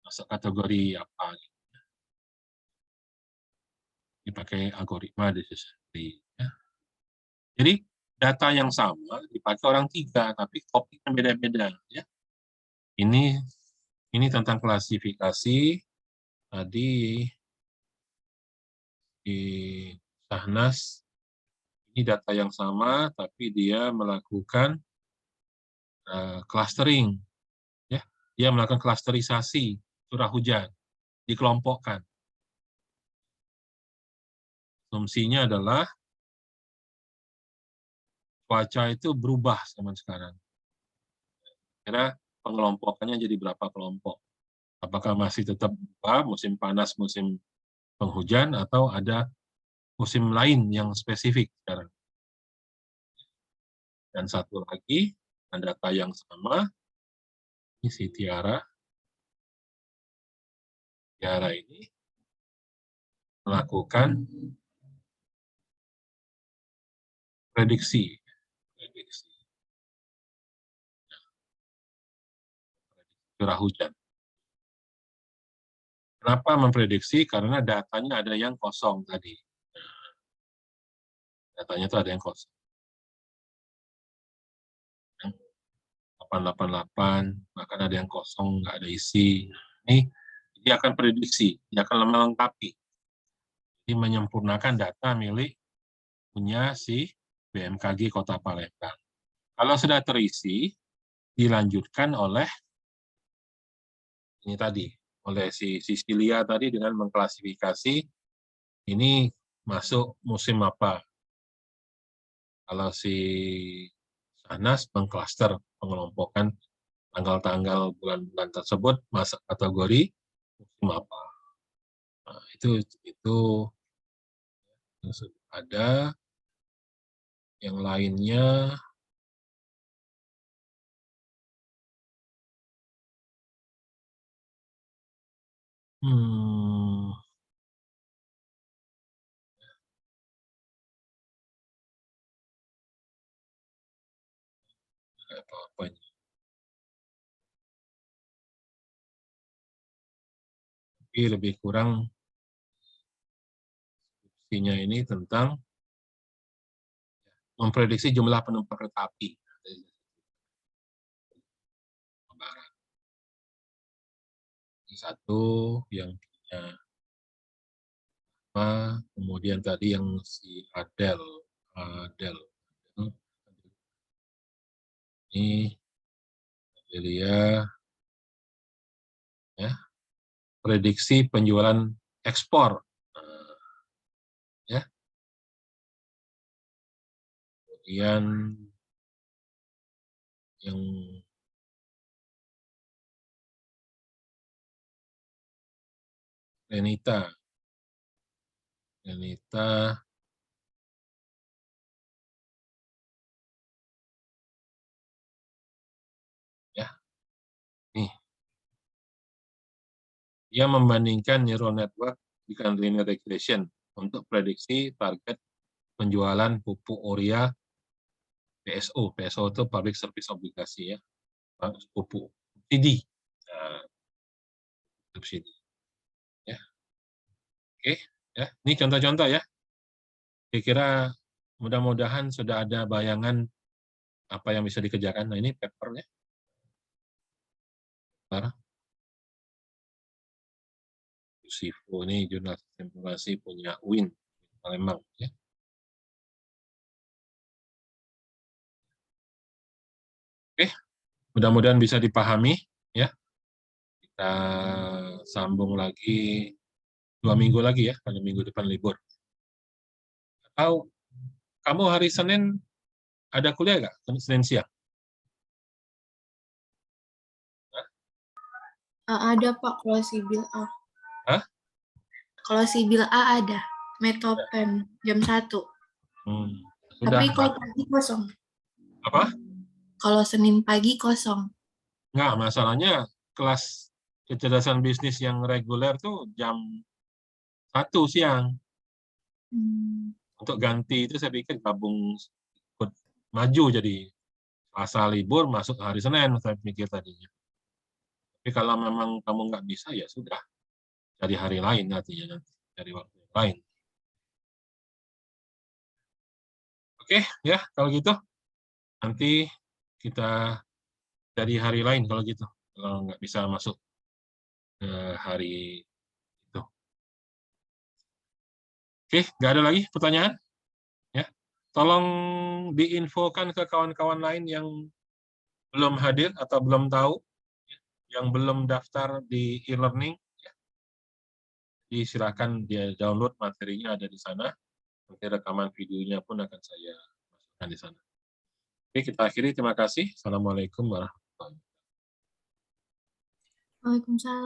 [SPEAKER 1] masuk kategori apa. Dipakai algoritma decision. Ya. Jadi data yang sama dipakai orang 3, tapi kopinya beda-beda. Ya. Ini tentang klasifikasi. Tadi di Sahnas ini data yang sama, tapi dia melakukan clustering. Ya. Dia melakukan klasterisasi curah hujan, dikelompokkan. Asumsinya adalah cuaca itu berubah zaman sekarang. Kira pengelompokannya jadi berapa kelompok? Apakah masih tetap berubah, musim panas, musim penghujan, atau ada musim lain yang spesifik sekarang? Dan satu lagi, data yang sama, ini si Tiara. Tiara ini melakukan prediksi. Curah hujan. Kenapa memprediksi? Karena datanya ada yang kosong tadi. Datanya itu ada yang kosong. 888, bahkan ada yang kosong, nggak ada isi. Ini dia akan prediksi, dia akan melengkapi. Ini menyempurnakan data milik punya si BMKG Kota Palembang. Kalau sudah terisi, dilanjutkan oleh ini tadi, oleh si Sisilia tadi dengan mengklasifikasi ini masuk musim apa. Kalau si Anas mengklaster, mengelompokkan tanggal-tanggal bulan-bulan tersebut masuk kategori musim apa. Nah, itu ada. Yang lainnya apa ini? Tapi lebih kurang fungsinya ini tentang memprediksi jumlah penumpang kereta api. Satu yang punya apa, kemudian tadi yang si Adel ini Adelia ya, prediksi penjualan ekspor ya, kemudian yang Renita ya, nih dia membandingkan neural network dengan linear regression untuk prediksi target penjualan pupuk urea PSO. PSO itu Public Service Obligasi ya, pupuk subsidi. Nah, subsidi. Ya. Oke, ya. Ini contoh-contoh ya. Kira-kira mudah-mudahan sudah ada bayangan apa yang bisa dikerjakan. Nah, ini papernya. Sifu ini jurnal informasi punya UIN Palembang ya. Oke, mudah-mudahan bisa dipahami ya. Kita sambung lagi 2 minggu lagi ya, pada minggu depan libur. Atau kamu hari Senin ada kuliah nggak? Senin siang?
[SPEAKER 2] Ada Pak, kalau sibil A.
[SPEAKER 1] Hah?
[SPEAKER 2] Kalau sibil A ada. Metopen jam 1. Tapi kalau pagi kosong.
[SPEAKER 1] Apa?
[SPEAKER 2] Kalau Senin pagi kosong.
[SPEAKER 1] Nggak, masalahnya kelas kecerdasan bisnis yang reguler tuh jam 1 siang. Untuk ganti itu saya pikir gabung ikut maju jadi Selasa libur masuk hari Senin, saya pikir tadinya. Tapi kalau memang kamu nggak bisa ya sudah, cari hari lain artinya nanti, cari waktu yang lain. Oke ya, kalau gitu nanti kita cari hari lain kalau gitu, kalau nggak bisa masuk ke hari itu. Oke, nggak ada lagi pertanyaan? Ya, tolong diinfokan ke kawan-kawan lain yang belum hadir atau belum tahu, yang belum daftar di e-learning. Jadi silakan dia download materinya ada di sana. Nanti rekaman videonya pun akan saya masukkan di sana. Oke, kita akhiri. Terima kasih. Assalamualaikum warahmatullahi wabarakatuh.
[SPEAKER 2] Waalaikumsalam.